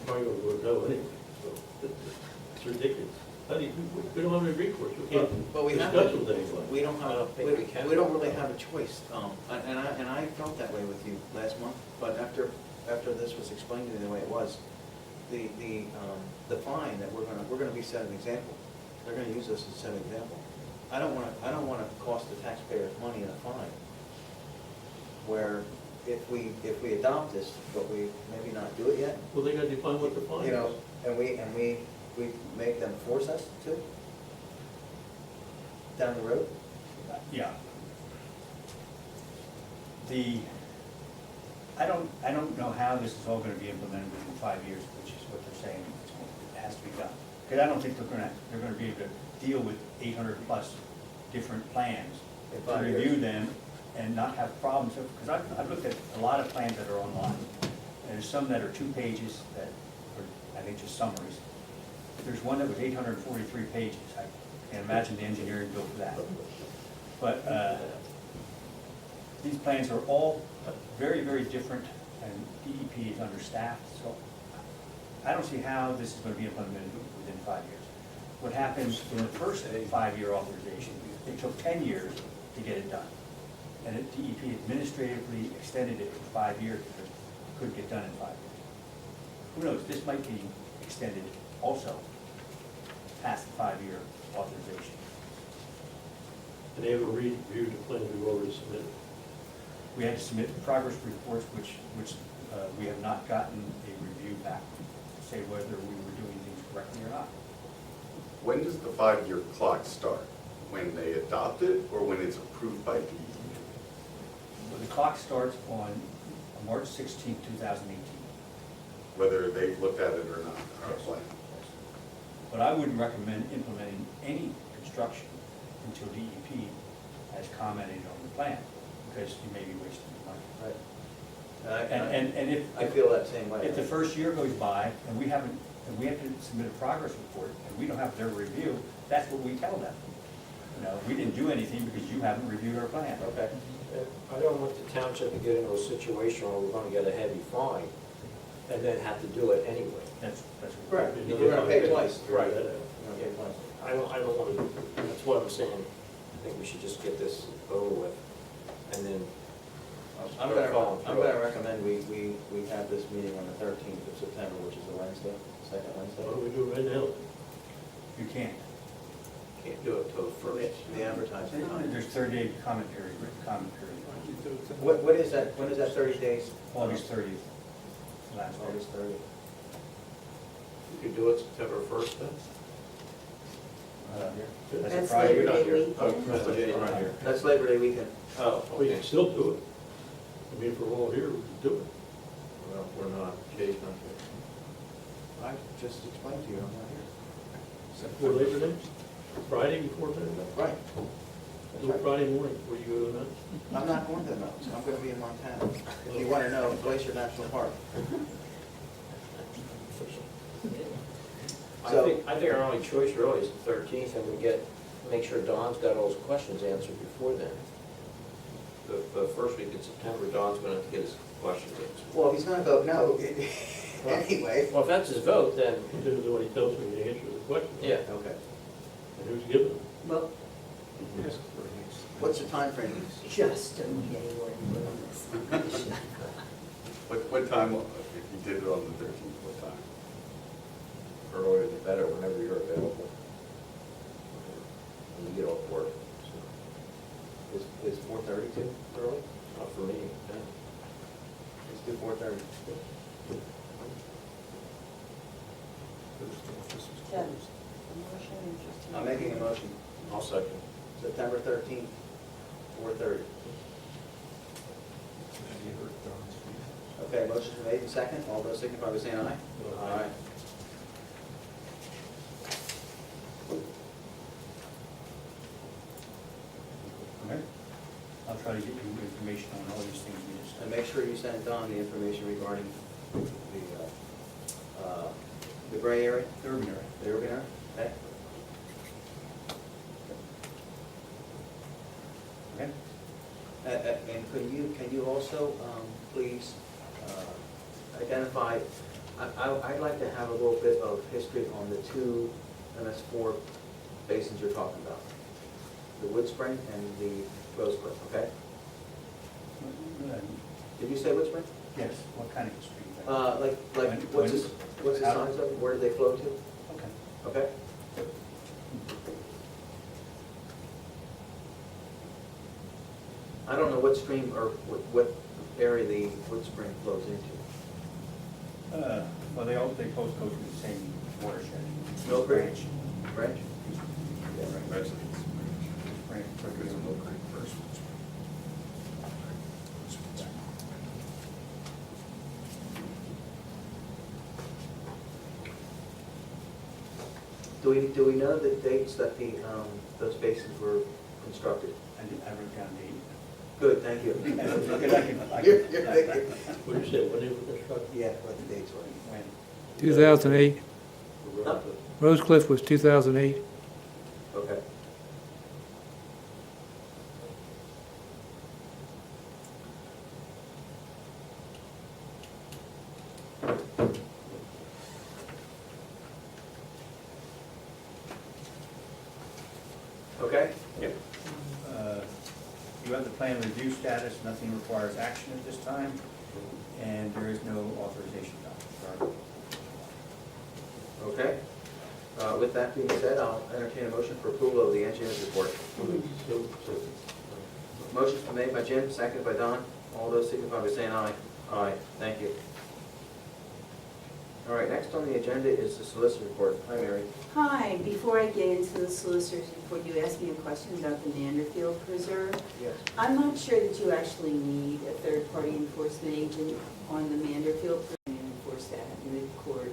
Probably gonna go anyway, so it's ridiculous. How do you, we don't have any recourse, we can't But we have discuss to- with anyone. We don't I have, don't think we can. we don't really have a choice. And I felt that way with you last month, but after this was explained to me the way it was, the fine that we're gonna be set an example. They're gonna use us as set an example. I don't wanna cost the taxpayers money in a fine, where if we adopt this, but we maybe not do it yet, Well, they gotta define what the fine you know, is. and we make them force us to down the road. Yeah. I don't know how this is all gonna be implemented within 5 years, which is what they're saying it has to be done. Because I don't think they're gonna be able to deal with 800 plus different plans, In to 5 years. review them and not have problems. Because I've looked at a lot of plans that are online. There's some that are 2 pages that are, I think, just summaries. There's one that was 843 pages. I can't imagine the engineering bill for that. But these plans are all very, very different, and DEP is understaffed, so I don't see how this is going to be implemented within 5 years. What happens in the first 5-year authorization, it took 10 years to get it done. And the DEP administratively extended it for 5 years because it couldn't get done in 5 years. Who knows, this might be extended also past the 5-year authorization. And they haven't reviewed the plans we've already submitted. We had to submit progress reports, which we have not gotten a review back to say whether we were doing things correctly or not. When does the 5-year clock start? When they adopt it or when it's approved by DEP? the clock starts on March 16th, 2018. Whether they've looked at it or not, our plan. But I wouldn't recommend implementing any construction until DEP has commented on the plan, because you may be wasting your money. Right. And if. I feel that same way. If the first year goes by and we have to submit a progress report and we don't have their review, that's what we tell them. You know, we didn't do anything because you haven't reviewed our plan. Okay. I don't want the township to get into a situation where we're gonna get a heavy fine and then have to do it anyway. That's. Correct. You're gonna pay twice. Right. You're gonna pay twice. I don't wanna, that's what I'm saying. I think we should just get this over with and then I'm start following through. gonna recommend we have this meeting on the 13th of September, which is a Wednesday, second Wednesday. Why don't we do it right now? You can't. Can't do it till the first. The advertising time. There's 30-day comment period, written comment period. What is that, when is that 30 days? August 30th, last August August. 30th. You could do it September 1st then? That's a That's Friday. Labor Day Oh, weekend. that's what you're not here. That's Labor Day weekend. Oh, We okay. can still do it. I mean, if we're all here, we can do it. Well, we're not, Jay's not here. I just explained to you, I'm not here. Before Labor Day? Friday before Labor Day? Right. Do it Friday morning before you go to that. I'm not going to the mountains, I'm gonna be in Montana. If you wanna know, Glacier National Park. I think our only choice really is the 13th, and we make sure Don's got all his questions answered before then. The first week in September, Don's gonna have to get his questions answered. Well, if he's gonna vote no, anyway. Well, if that's his vote, then, Depends on what he tells me to answer the question. yeah. Okay. And who's giving them? Well, What's the time frame? just don't get anywhere near this. What time, if you did it on the 13th, what time? Earlier the better, whenever you're available. When you get off work. Is 4:30 too early? Not for me, yeah. Let's do 4:30. Ken, a motion and just. I'm making a motion, I'll second. September 13th, 4:30. Okay, motion's been made and second, all those signify by saying aye. Aye. Okay? I'll try to get you information on all these things we discussed. And make sure you send Don the information regarding the gray area, The urban area. the urban area, okay? Okay? And can you also, please, identify, I'd like to have a little bit of history on the two MS4 basins you're talking about. The Wood Spring and the Rose Cliff, okay? Did you say Wood Spring? Yes, what kind of history? Like, what's the size of it, where do they flow to? Okay. Okay? I don't know what stream or what area the Wood Spring flows into. Well, they both go through the same watershed. Mill Creek? Branch. Branch? Actually, Branch. it's a Mill Creek first. Do we know the dates that those basins were constructed? I wrote down the. Good, thank you. Because I can. You're thinking. What did you say, when they were constructed? Yeah, what the dates were. When? 2008. Huh? Rose Cliff was 2008. Okay. Okay? Yep. You have the plan review status, nothing requires action at this time, and there is no authorization document. Okay. With that being said, I'll entertain a motion for approval of the engineer's report. Motion's been made by Jim, seconded by Don. All those signify by saying aye. Aye. Thank you. All right, next on the agenda is the solicitor report. Hi, Mary. Hi, before I get into the solicitor's report, you asked me a question about the Manderfield Preserve. Yes. I'm not sure that you actually need a third-party enforcement agent on the Manderfield Preserve and enforce that, and the court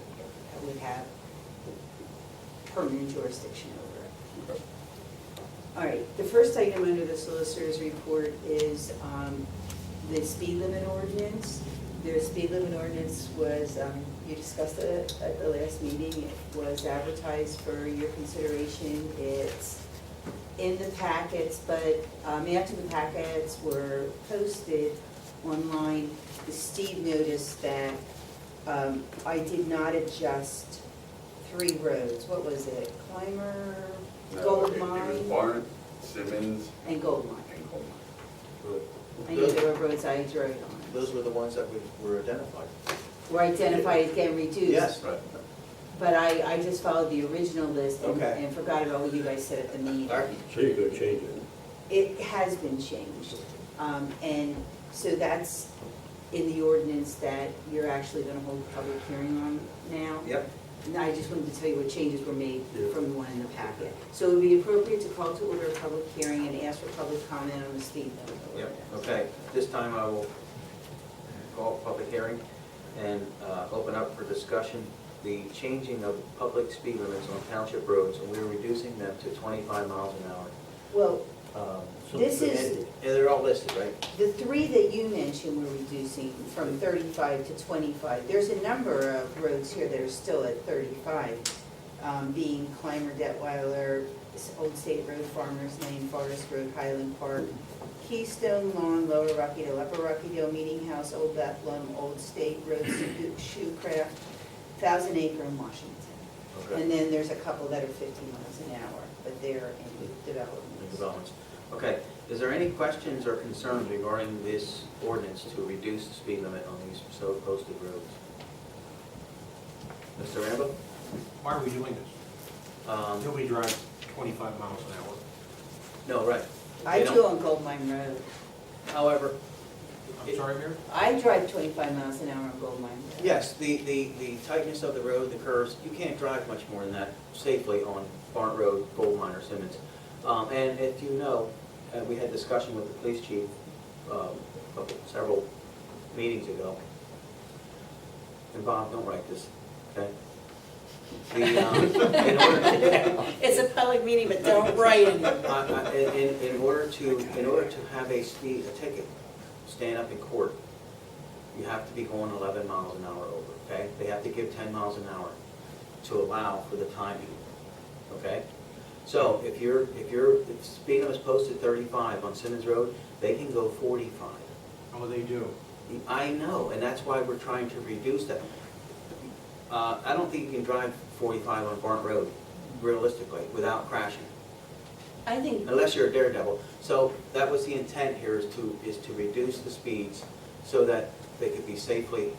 would have permanent jurisdiction over it. All right, the first item under the solicitor's report is the speed limit ordinance. The speed limit ordinance was, you discussed it at the last meeting. It was advertised for your consideration. It's in the packets, but after the packets were posted online, Steve noticed that I did not adjust 3 roads. What was it? Clymer, Gold It was Mine, Barnett, Simmons, and Gold Mine. and Coleman. I knew there were roads I drove on. Those were the ones that were identified. Were identified as getting reduced. Yes. Right. But I just followed the original list and Okay. and forgot about what you guys said at the meeting. All right. So you're gonna change it? It has been changed. And so that's in the ordinance that you're actually gonna hold a public hearing on now. Yep. And I just wanted to tell you what changes were made Yeah. from the one in the packet. So it would be appropriate to call to order a public hearing and ask for public comment on the speed limit Yep, ordinance. okay. This time I will call a public hearing and open up for discussion the changing of public speed limits on township roads, and we're reducing them to 25 miles an hour. Well, So- This is- And they're all listed, right? the 3 that you mentioned we're reducing from 35 to 25. There's a number of roads here that are still at 35, being Clymer, Detweiler, Old State Road, Farmers Lane, Forest Road, Highland Park, Keystone Lawn, Lower Rockydale, Upper Rockydale, Meeting House, Old Bethlehem, Old State Road, Shoecraft, Thousand Acre, and Washington. Okay. And then there's a couple that are 50 miles an hour, but they're in development. Developments. Okay, is there any questions or concerns regarding this ordinance to reduce the speed limit on these so posted roads? Mr. Rambo? Why are we doing this? Nobody drives 25 miles an hour. No, right. I They do don't. on Gold Mine Road. However, I'm sorry, Mayor? I drive 25 miles an hour on Gold Mine Road. yes, the tightness of the road, the curves, you can't drive much more than that safely on Barnt Road, Gold Mine, or Simmons. And if you know, we had discussion with the police chief several meetings ago. And Bob, don't write this, okay? It's a public meeting, but don't write it. In order to have a ticket, stand up in court, you have to be going 11 miles an hour over, okay? They have to give 10 miles an hour to allow for the timing, okay? So if the speed limit is posted 35 on Simmons Road, they can go 45. Oh, they do. I know, and that's why we're trying to reduce that. I don't think you can drive 45 on Barnt Road, realistically, without crashing, I think, unless you're a daredevil. So that was the intent here, is to reduce the speeds so that they could be safely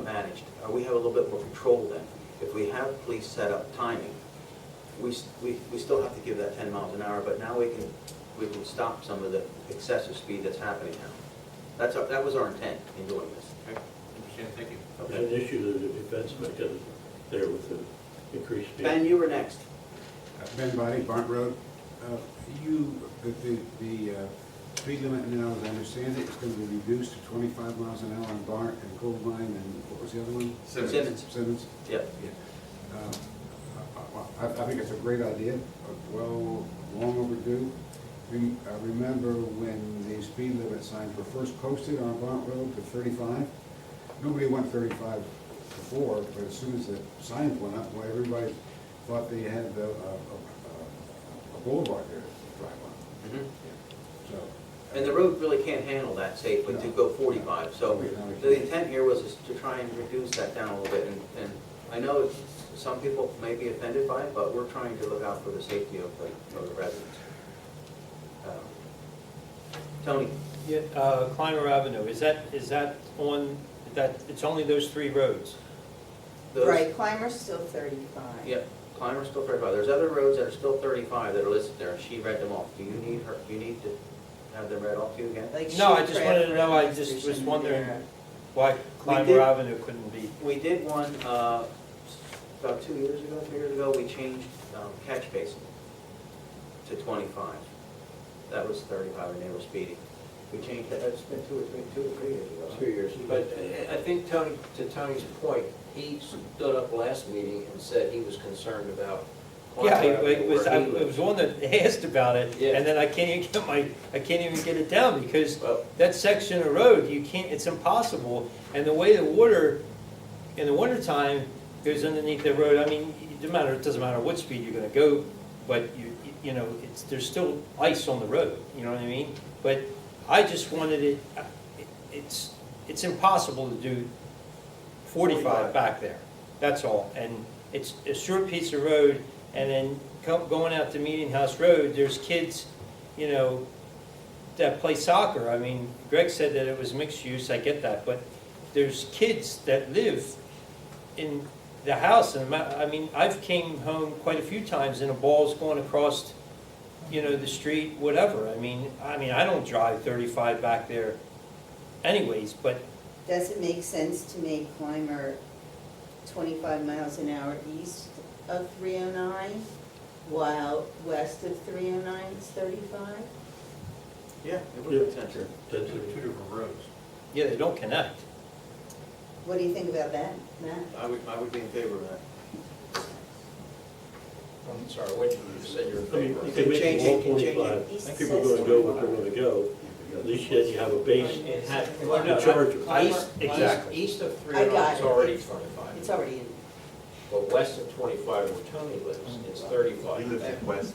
managed. We have a little bit more control then. If we have police set up timing, we still have to give that 10 miles an hour, but now we can stop some of the excessive speed that's happening now. That was our intent in doing this. Okay, understand, thank you. There's an issue to the defense mechanism there with the increased speed. Ben, you were next. Ben Body, Barnt Road. The speed limit now, as I understand it, is going to be reduced to 25 miles an hour on Barnt and Gold Mine, and what was the other one? Simmons. Simmons? Yep. Yeah. I think it's a great idea, well, long overdue. I remember when the speed limit signs were first posted on Barnt Road to 35. Nobody went 35 before, but as soon as the signs went up, well, everybody thought they had a boulevard there to drive on. Mhm. So. And the road really can't handle that safely to go 45. So the intent here was to try and reduce that down a little bit. And I know some people may be offended by it, but we're trying to look out for the safety of the residents. Tony? Yeah, Clymer Avenue, is that on, that, it's only those 3 roads? Those- right, Clymer's still 35. Yep, Clymer's still 35. There's other roads that are still 35 that are listed there, and she read them off. Do you need to have them read off to you again? Like No, I just Shoecraft wanted to know, I Road, just was Christian wondering. Rivera. why Clymer did- Avenue couldn't be. We did one, about 2 years ago, 3 years ago, we changed catch basin to 25. That was 35 and they were speeding. We changed that, it's been 2 or 3 years ago. huh? 2 years. But I think Tony, to Tony's point, he stood up last meeting and said he was concerned about. Yeah, Clymer it was, I Avenue where he was lives. one that asked about it, Yeah. and then I can't even get it down, because Well- that section of road, you can't, it's impossible. And the way the water, in the wintertime, goes underneath the road, I mean, it doesn't matter what speed you're gonna go, but you know, there's still ice on the road, you know what I mean? But I just wanted it's impossible to do 45 back there, that's all. And it's a short piece of road, and then going out to Meeting House Road, there's kids, you know, that play soccer. I mean, Greg said that it was mixed use, I get that, but there's kids that live in the house, and I mean, I've came home quite a few times and a ball's going across, you know, the street, whatever. I mean, I don't drive 35 back there anyways, but Does it make sense to make Clymer 25 miles an hour east of 309, while west of 309 is 35? Yeah, it would make sense. That's Two it. different roads. yeah, they don't connect. What do you think about that, Matt? I would be in favor of that. I'm sorry, what you said you're in I mean, favor you of. can make Change it it, all can change 25. it. People are gonna go what they're gonna go. At least then you have a base Well, no, to charge them. Clymer- Exactly. East of I 309 got is it. already 25. It's already in. But west of 25 where Tony lives, it's 35. He lives west.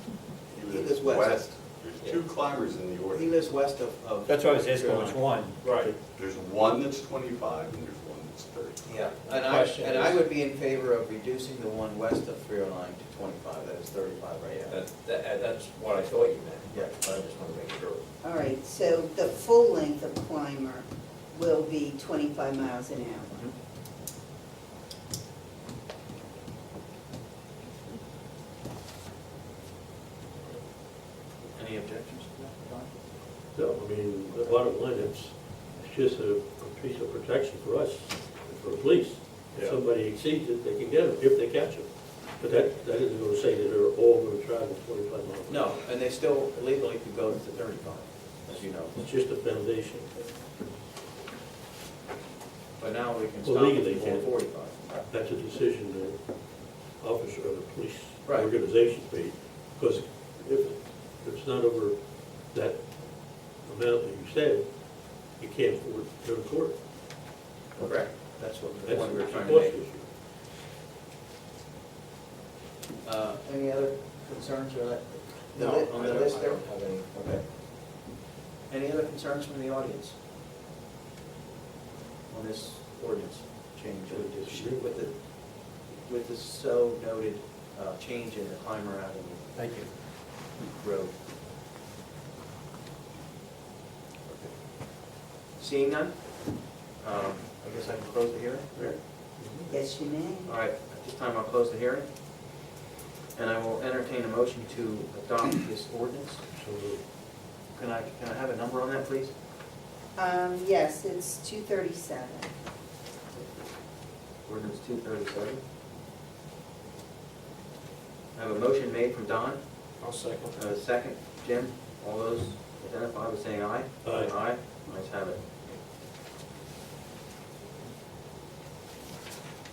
He lives west. There's two climbers in the He ordinance. lives west of. That's why I was asking which one. Right. There's one that's 25 and there's one that's 30. Yeah, and Question I is- would be in favor of reducing the one west of 309 to 25, that is 35 right now. That's what I thought you meant. Yeah. But I just want to make sure. All right, so the full length of Clymer will be 25 miles an hour. Any objections to that, Don? No, I mean, the bottom line, it's just a piece of protection for us, for the police. If Yeah. somebody exceeds it, they can get them, if they catch them. But that isn't gonna say that they're all gonna travel 25 miles. No, and they still legally could go to 35, as you know. It's just a foundation. But now we can Well, stop legally it they at can't. 45. That's a decision the officer of the police Right. organization made. Because if it's not over that amount that you said, you can't afford to go to court. Correct, that's what the That's one we're a trying cost to make. issue. Any other concerns or that? No, On I the don't list there? have any. Okay. Any other concerns from the audience? On this ordinance change with the so noted change in the Clymer Avenue Thank you. road? Seeing none? I guess I can close the hearing? Yes, you may. All right, at this time I'll close the hearing. And I will entertain a motion to adopt this ordinance. So Can I have a number on that, please? Yes, it's 237. Ordinance 237. I have a motion made from Don, I'll second. a second, Jim. All those identify by saying aye. Aye. Aye, ayes have it.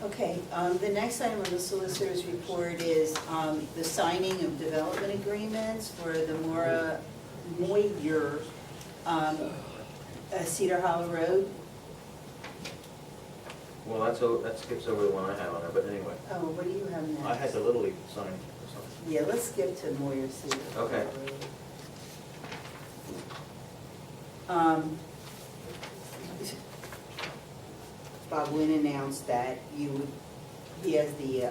Okay, the next item on the solicitor's report is the signing of development agreements for the Moyer Cedar Hollow Road. Well, that skips over the one I have on there, but anyway. Oh, what do you have next? I had the Little League sign or something. Yeah, let's skip to Moyer Cedar. Okay. Bob Wynn announced that he has the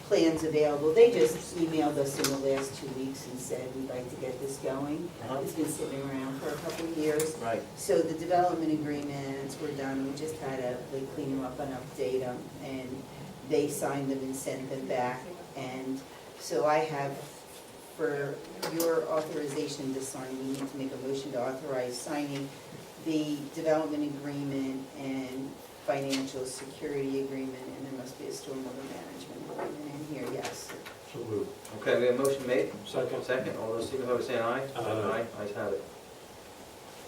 plans available. They just emailed us in the last 2 weeks and said, we'd like to get this going. It's been sitting around for a couple of years. Right. So the development agreements were done, we just had to clean them up and update them, and they signed them and sent them back. And so I have, for your authorization to sign, we need to make a motion to authorize signing the development agreement and financial security agreement, and there must be a stormwater management agreement in here, yes. So moved. Okay, we have a motion made. Second. Second, all those signify by saying aye. Aye. Ayes have it.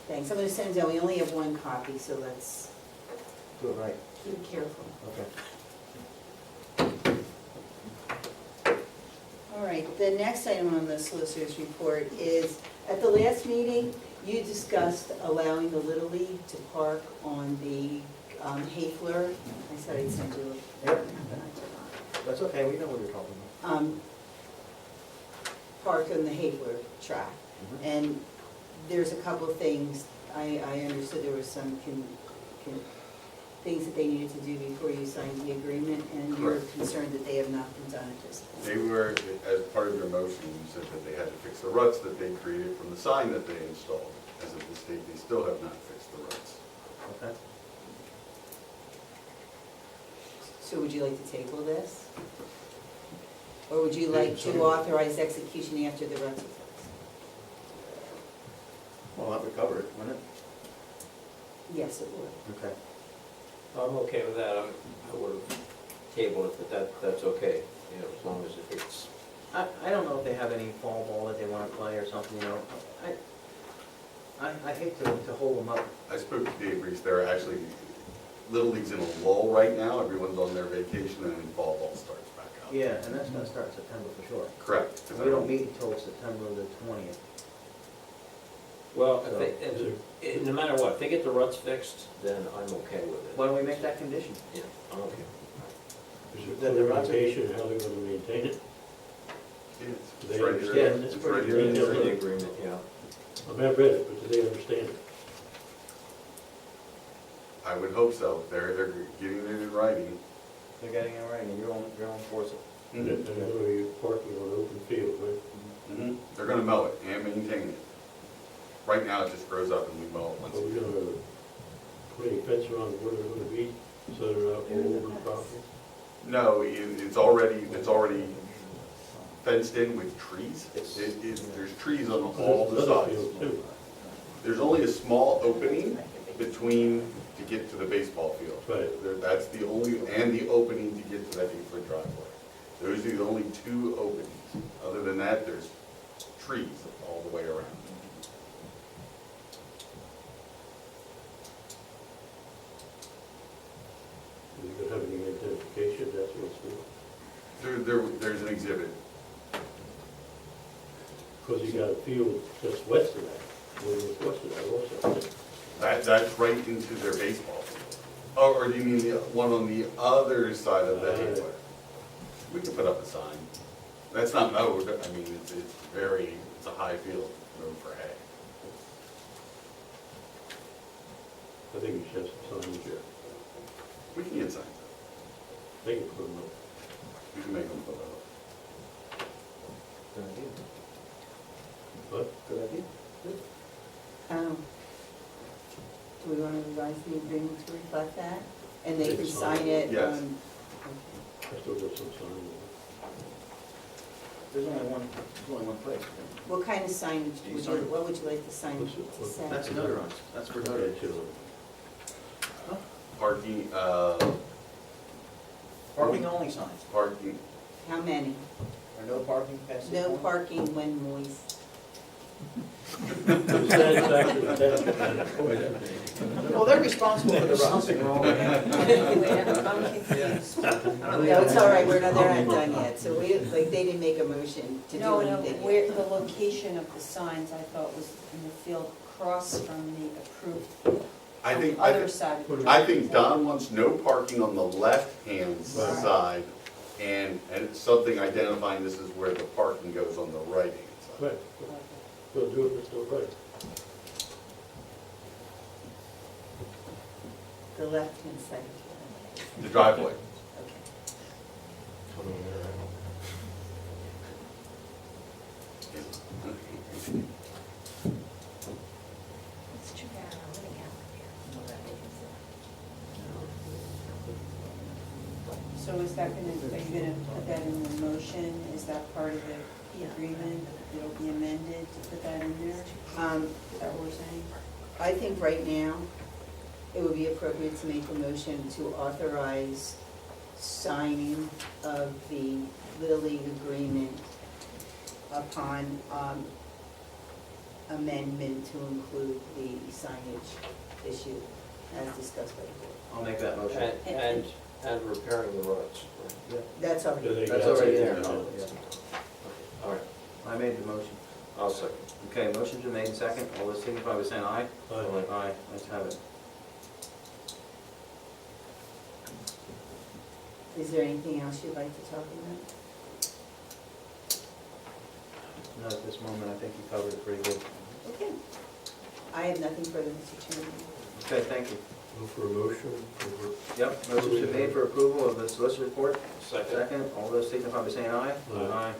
Thanks, I'm gonna send it out, we only have one copy, so let's Do it right. keep it careful. Okay. All right, the next item on the solicitor's report is, at the last meeting, you discussed allowing the Little League to park on the Hayfler. I said I'd send you a. Yep. That's okay, we know what you're talking about. Park on the Hayfler track. Mhm. And there's a couple of things, I understood there were some things that they needed to do before you signed the agreement, and you're Correct. concerned that they have not been done at this point. They were, as part of your motion, you said that they had to fix the ruts that they created from the sign that they installed. As of this date, they still have not fixed the ruts. Okay. So would you like to table this? Or would you like to authorize execution after the ruts are fixed? Well, that would cover it, wouldn't it? Yes, it would. Okay. I'm okay with that. I would have tabled it, but that's okay, you know, as long as if it's, I don't know if they have any fall ball that they want to play or something, you know. I hate to hold them up. I spoke to Dave Reese, they're actually, Little League's in a lull right now, everyone's on their vacation, and then fall ball starts back up. Yeah, and that's gonna start in September for sure. Correct. And we don't meet until September the 20th. well, no matter what, if they get the ruts fixed, then I'm okay with it. Why don't we make that condition? Yeah, I'm okay. Is there Then the ruts are- clarification how they're gonna maintain it? It's They right understand here. it's It's pretty right green. here. It's in the agreement, yeah. I mean, I've read it, but do they understand it? I would hope so, they're getting it in writing. They're getting it right, and you're on force it. And they're gonna be parking on open field, right? Mhm. They're gonna mow it and maintain it. Right now, it just grows up and we mow it once Are a we year. gonna put any fence around where they're gonna be, so they're not all over the property? No, it's already fenced in with trees. There's trees on all the There's other sides. fields too. There's only a small opening between, to get to the baseball field. Right. That's the only, and the opening to get to that 8-foot driveway. Those are the only two openings. Other than that, there's trees all the way around. Are you gonna have any identification, that's what it's for? There's an exhibit. Because you got a field just west of that, or west of that also. That's right into their baseball field. Oh, or do you mean the one on the other side of the Hayfler? We could put up a sign. That's not mowed, I mean, it's a high field, mowed for hay. I think you should have some signs here. We can get signs. They can put them up. We can make them put up. Good idea. But Good idea. Do we want to revise the agreement to reflect that? And they They can can sign sign it it. Yes. on. I still got some signs. There's only one place. What kind of signage, Do you sign? what would you like the signage to say? That's notarized, that's for Okay, notarized. chill. Parking, Parking only signs. parking, How many? Or no parking past this No point? parking when moist. The satisfaction of that. Well, they're responsible for the ruts. Something wrong. I'm confused. No, it's all right, they're not done yet, so they didn't make a motion to do No, anything. where, yet. the location of the signs, I thought was in the field across from the approved field. I On think, the I other think, side of the. I think Don wants no parking on the left-hand Right. side, and something identifying this is where the parking goes on the right-hand side. Right, they'll do it, it's still right. The left-hand side. The driveway. It's too bad I'm living out So is that gonna, are you gonna put that in the motion? Is that part of the agreement? It'll be amended to put that in there? Is that what we're saying? I think right now, it would be appropriate to make a motion to authorize signing of the Little League agreement upon amendment to include the signage issue as discussed by the board. I'll make that motion. And repairing the roads. That's already. That's already there. Yeah. All right, I made the motion. I'll second. Okay, motion's been made and second. All those signify by saying aye. Aye. Aye, let's have it. Is there anything else you'd like to talk about? No, at this moment, I think you covered it pretty good. Okay. I have nothing further, Mr. Chairman. Okay, thank you. Move for a motion. Yep, motion's been made for approval of the solicitor report. Second. Second, all those signify by saying aye. Aye.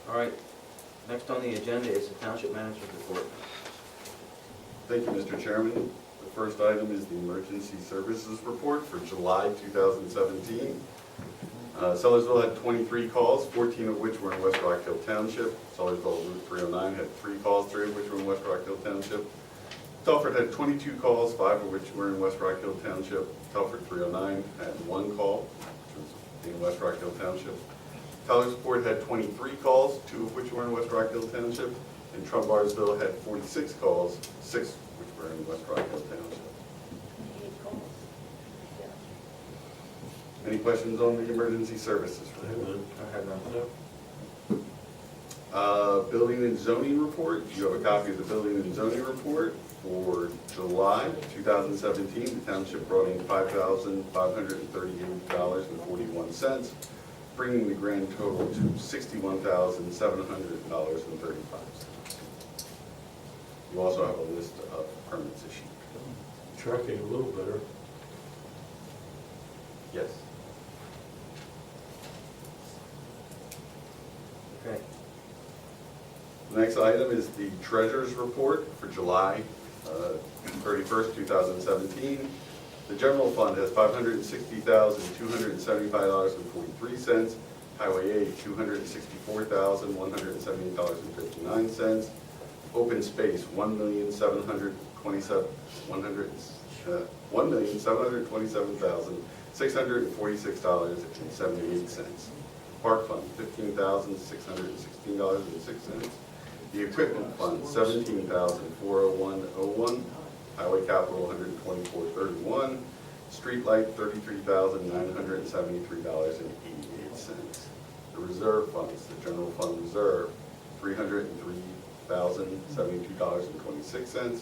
All right, next on the agenda is the township manager's report. Thank you, Mr. Chairman. The first item is the emergency services report for July 2017. Sellersville had 23 calls, 14 of which were in West Rockhill Township. Sellersville Route 309 had 3 calls, 3 of which were in West Rockhill Township. Telford had 22 calls, 5 of which were in West Rockhill Township. Telford 309 had 1 call, which was in West Rockhill Township. Tylersport had 23 calls, 2 of which were in West Rockhill Township. And Trumbarsville had 46 calls, 6 of which were in West Rockhill Township. Any questions on the emergency services? I have none. I have none. Building and zoning report. You have a copy of the building and zoning report for July 2017. The township brought in $5,538.41, bringing the grand total to $61,700.35. You also have a list of permits issued. Tracking a little better. Yes. Okay. The next item is the treasurer's report for July 31st, 2017. The general fund has $560,275.43. Highway A, $264,178.59. Open space, $1,727,646.78. Park fund, $15,616.06. The equipment fund, $17,401.01. Highway capital, $124.31. Street light, $33,973.88. The reserve funds, the general fund reserve, $303,072.26.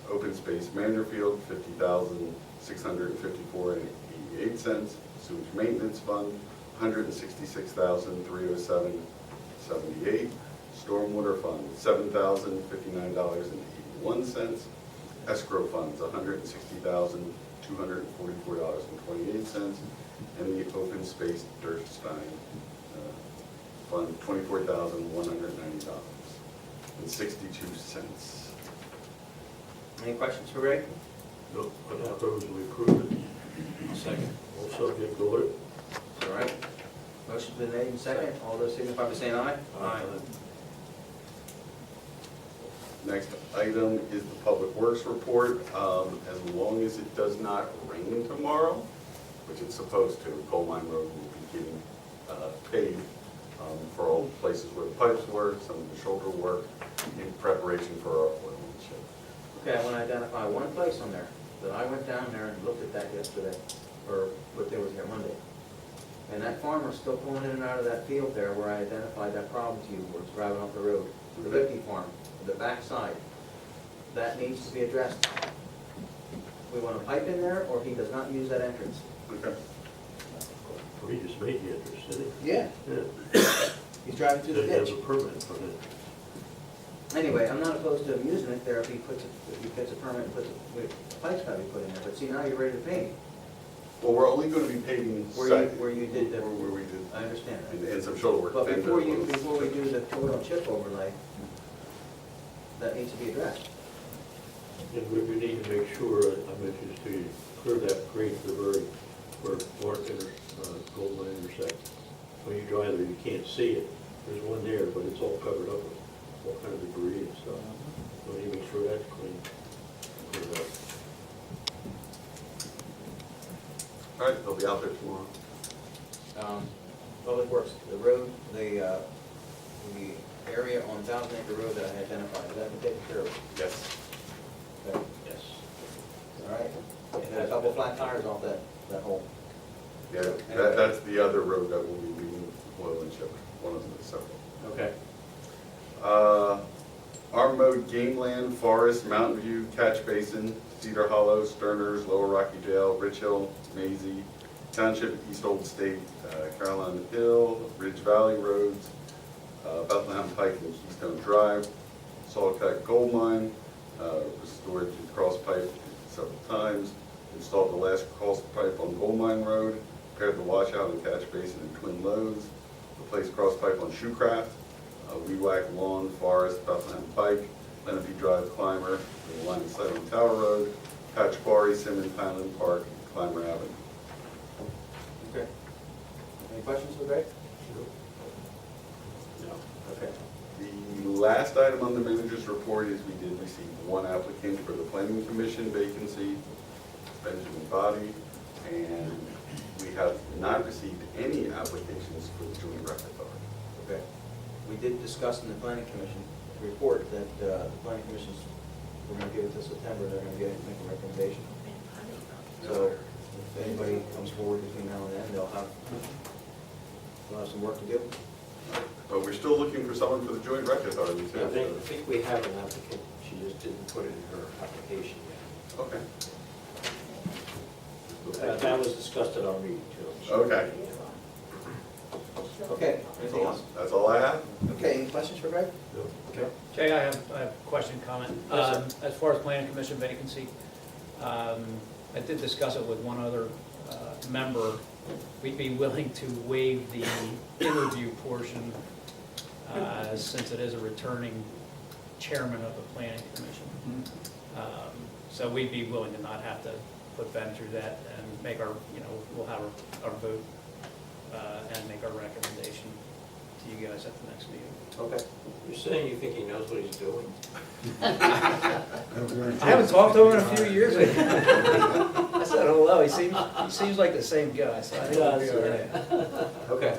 Open space Manderfield, $50,654.88. Sewage maintenance fund, $166,307.78. Stormwater fund, $7,059.81. Escrow funds, $160,244.28. And the open space Durstein fund, $24,190.62. Any questions for Greg? No, I propose we approve it. Second. All subject to audit. All right. Motion's been made and second. All those signify by saying aye. Aye. Next item is the Public Works report. As long as it does not rain tomorrow, which it's supposed to, Coal Mine Road will be getting paved for all the places where the pipes were, some of the shoulder work in preparation for our oil and chip. Okay, I want to identify one place on there that I went down there and looked at that yesterday, or what day was here, Monday. And that farmer's still pulling in and out of that field there where I identified that problem to you, where it's driving up the road. The Lipke farm, the back side. That needs to be addressed. We want a pipe in there, or he does not use that entrance. Okay. Well, he just made the entrance, didn't Yeah. he? Yeah. He's driving through the He has ditch. a permit for it. Anyway, I'm not opposed to him using it there if he gets a permit and puts, the pipe's gotta be put in there. But see, now you're ready to pave. Well, we're only going to be paving Where you did the, where we did, I understand that. and some shoulder work. But before we do the total chip overlay, that needs to be addressed. And we need to make sure, I mentioned this to you, clear that grade to the very, where Mark and Gold Mine intersect. When you drive there, you can't see it. There's one there, but it's all covered up with all kind of debris and stuff. So we need to make sure that's clean. Cleaned up. All right, they'll be out there tomorrow. Public Works, the road, the area on Thousand Acre Road that I identified, has that been taken care of? Yes. Okay. Yes. All right. And had a couple flat tires off that hole. Yeah, that's the other road that will be leaving oil and chip, one of them is several. Okay. Arm Mode, Game Land, Forest, Mountain View, Catch Basin, Cedar Hollow, Sterners, Lower Rocky Dale, Rich Hill, Maisie, Township, East Old State, Carolina Hill, Ridge Valley Roads, Bethlehem Pike and Keystone Drive, Saltcut Gold Mine, restored the cross pipe several times, installed the last cross pipe on Gold Mine Road, repaired the washout and catch basin in Twin Lows, replaced cross pipe on Shoecraft, weed whack lawn, Forest, Bethlehem Pike, Lenape Drive Climber, the line of sight on Tower Road, Patch Quarry, Simmons, Highland Park, Climber Avenue. Okay. Any questions for Greg? No. Okay. The last item on the manager's report is we did receive one applicant for the planning commission vacancy, Benjamin Body, and we have not received any applications for the joint rec authority. Okay. We did discuss in the planning commission report that the planning commission's, we're gonna give it to September, they're gonna make a recommendation. So if anybody comes forward between now and then, they'll have some work to do. But we're still looking for someone for the joint rec authority too. I think we have an applicant, she just didn't put it in her application yet. Okay. That was discussed at our meeting too. Okay. Okay, anything else? That's all I have. Okay, any questions for Greg? Okay. Jay, I have a question, comment. Yes, sir. As far as planning commission vacancy, I did discuss it with one other member. We'd be willing to waive the interview portion since it is a returning chairman of the planning commission. So we'd be willing to not have to put Ben through that and make our, we'll have our vote and make our recommendation to you guys at the next meeting. Okay. You're saying you think he knows what he's doing? I haven't talked to him in a few years. I said hello. He seems like the same guy. So I think we'll be all right. Okay.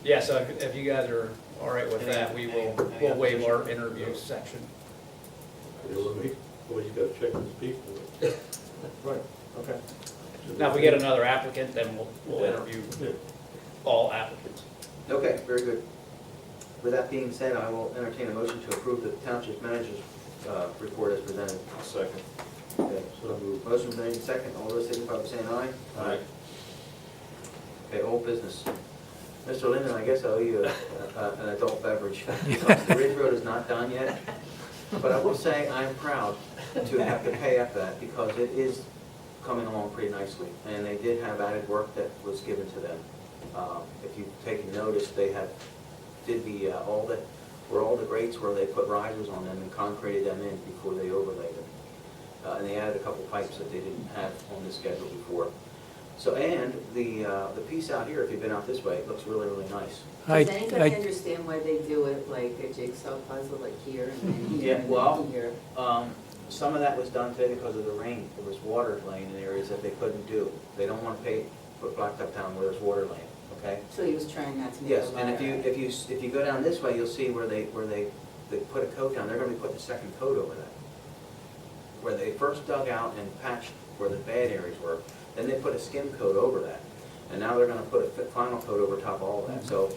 Yeah. So if you guys are all right with that, we'll waive our interview section. Well, you gotta check with the people. Right, okay. Now, if we get another applicant, then we'll interview all applicants. Okay, very good. With that being said, I will entertain a motion to approve the township manager's report as presented. Second. Okay, so motion made second, all those signify by saying aye. Aye. Okay, old business. Mr. Linden, I guess I owe you an adult beverage. The Ridge Road is not done yet, but I will say I'm proud to have to pay up that because it is coming along pretty nicely. And they did have added work that was given to them. If you've taken notice, they did all the grates where they put risers on them and concreted them in before they overlaid them. And they added a couple pipes that they didn't have on the schedule before. So, and the piece out here, if you've been out this way, it looks really, really nice. Does anybody understand why they do it like a jigsaw puzzle, like here and then here Yeah, and well, then here? some of that was done today because of the rain. There was water laying in areas that they couldn't do. They don't want to put blacktop down where there's water laying, okay? So he was trying not to make a Yes, and ladder. if you go down this way, you'll see where they put a coat down. They're gonna be putting a second coat over that. Where they first dug out and patched where the bad areas were, then they put a skim coat over that. And now they're gonna put a final coat over top of all of that. So,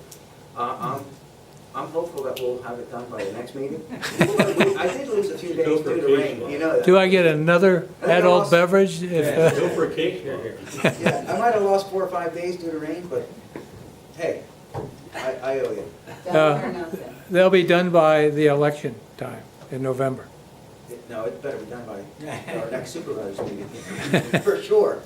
I'm hopeful that we'll have it done by the next meeting. I did lose a few days due to rain, you know that. Do I get another adult beverage? Go for a cake here. Yeah, I might have lost 4 or 5 days due to rain, but hey, I owe you. Double or nothing. They'll be done by the election time in November. No, it better be done by our next supervisor's meeting, for sure.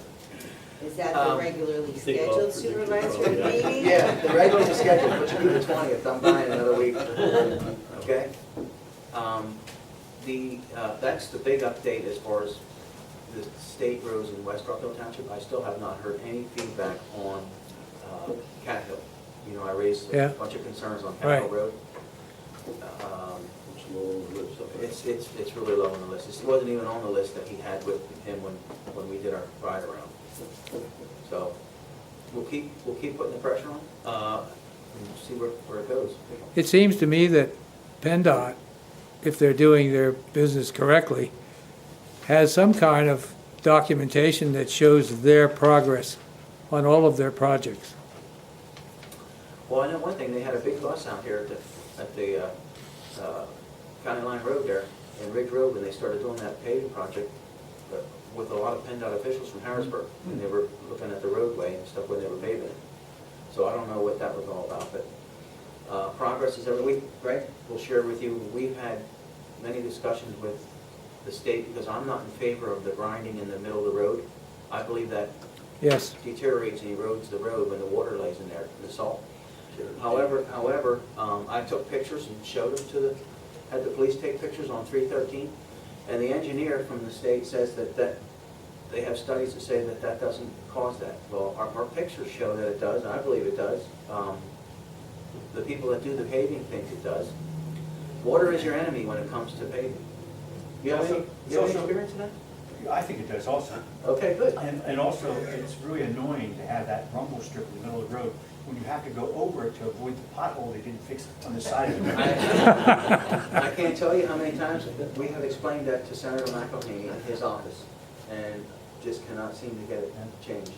Is that the regularly scheduled supervisor meeting? Yeah, the regular schedule, which will be the 20th, I'm buying another week. Okay? That's the big update as far as the state roads in West Rockhill Township. I still have not heard any feedback on Cat Hill. You know, I raised a bunch of concerns on Cat Hill Road. stuff. It's really low on the list. It wasn't even on the list that he had with him when we did our ride around. So, we'll keep putting the pressure on, and see where it goes. It seems to me that PennDOT, if they're doing their business correctly, has some kind of documentation that shows their progress on all of their projects. Well, I know one thing, they had a big bus out here at the County Line Road there, in Ridge Road, when they started doing that paving project, with a lot of PennDOT officials from Harrisburg, and they were looking at the roadway and stuff when they were paving it. So I don't know what that was all about, but progress is every week, right? We'll share with you, we've had many discussions with the state, because I'm not in favor of the grinding in the middle of the road. I believe that Yes. deteriorates and erodes the road when the water lays in there, the salt. However, I took pictures and showed them had the police take pictures on 313, and the engineer from the state says that they have studies that say that doesn't cause that. Well, our pictures show that it does, and I believe it does. The people that do the paving think it does. Water is your enemy when it comes to paving. You have any experience in that? I think it does also. Okay, good. And also, it's really annoying to have that rumble strip in the middle of the road when you have to go over it to avoid the pothole they didn't fix on the side of it. I can't tell you how many times we have explained that to Senator McElhaney in his office, and just cannot seem to get it changed.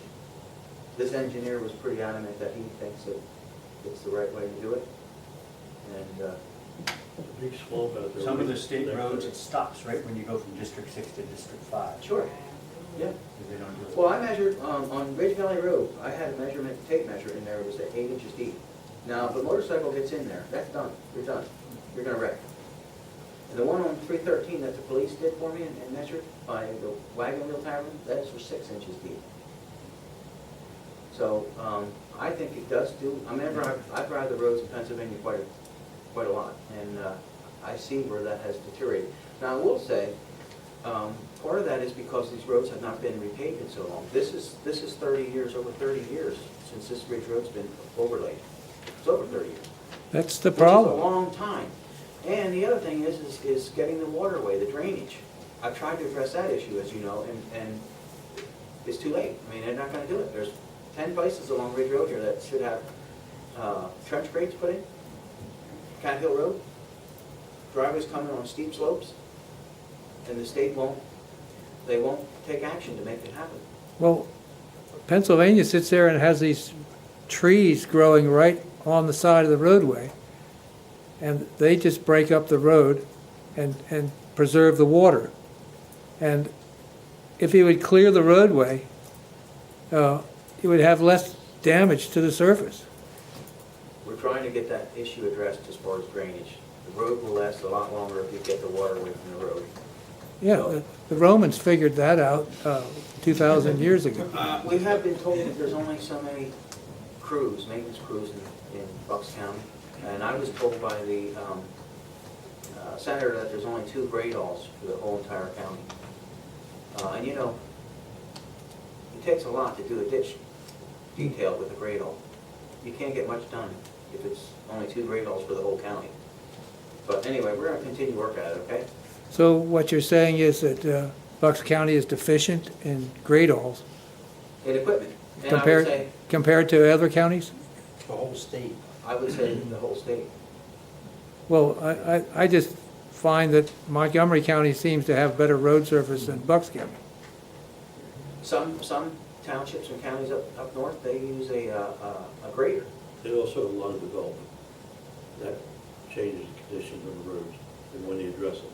This engineer was pretty adamant that he thinks that it's the right way to do it, and A big slope out there. Some of the state roads, it stops right when you go from District 6 to District 5. sure, yeah. Because they don't do it. Well, I measured, on Ridge Valley Road, I had a tape measure in there, it was 8 inches deep. Now, if a motorcycle gets in there, that's done, you're done, you're gonna wreck. And the one on 313 that the police did for me and measured by the wagon wheel tavern, that is for 6 inches deep. So, I think it does do, I mean, I've drive the roads in Pennsylvania quite a lot, and I see where that has deteriorated. Now, I will say, part of that is because these roads have not been repaved in so long. This is 30 years, over 30 years since this Ridge Road's been overlaid. It's over 30 years. That's the Which is a problem. long time. And the other thing is getting the waterway, the drainage. I've tried to address that issue, as you know, and it's too late. I mean, they're not gonna do it. There's 10 places along Ridge Road here that should have trench grates put in. Cat Hill Road, driveways coming on steep slopes, and the state won't take action to make it happen. Well, Pennsylvania sits there and has these trees growing right on the side of the roadway, and they just break up the road and preserve the water. And if you would clear the roadway, you would have less damage to the surface. We're trying to get that issue addressed as far as drainage. The road will last a lot longer if you get the water away from the road. Yeah, the Romans figured that out 2,000 years ago. We have been told that there's only so many maintenance crews in Bucks County, and I was told by the senator that there's only 2 grade-alls for the whole entire county. And you know, it takes a lot to do a ditch detail with a grade-all. You can't get much done if it's only 2 grade-alls for the whole county. But anyway, we're going to continue to work at it, okay? So what you're saying is that Bucks County is deficient in grade-alls In equipment. And I would say, compared to other counties? The whole state. I would say the whole state. Well, I just find that Montgomery County seems to have better road surface than Bucks County. Some townships and counties up north, they use a grader. And also a lot of development. That changes the conditions of the roads and when they address it.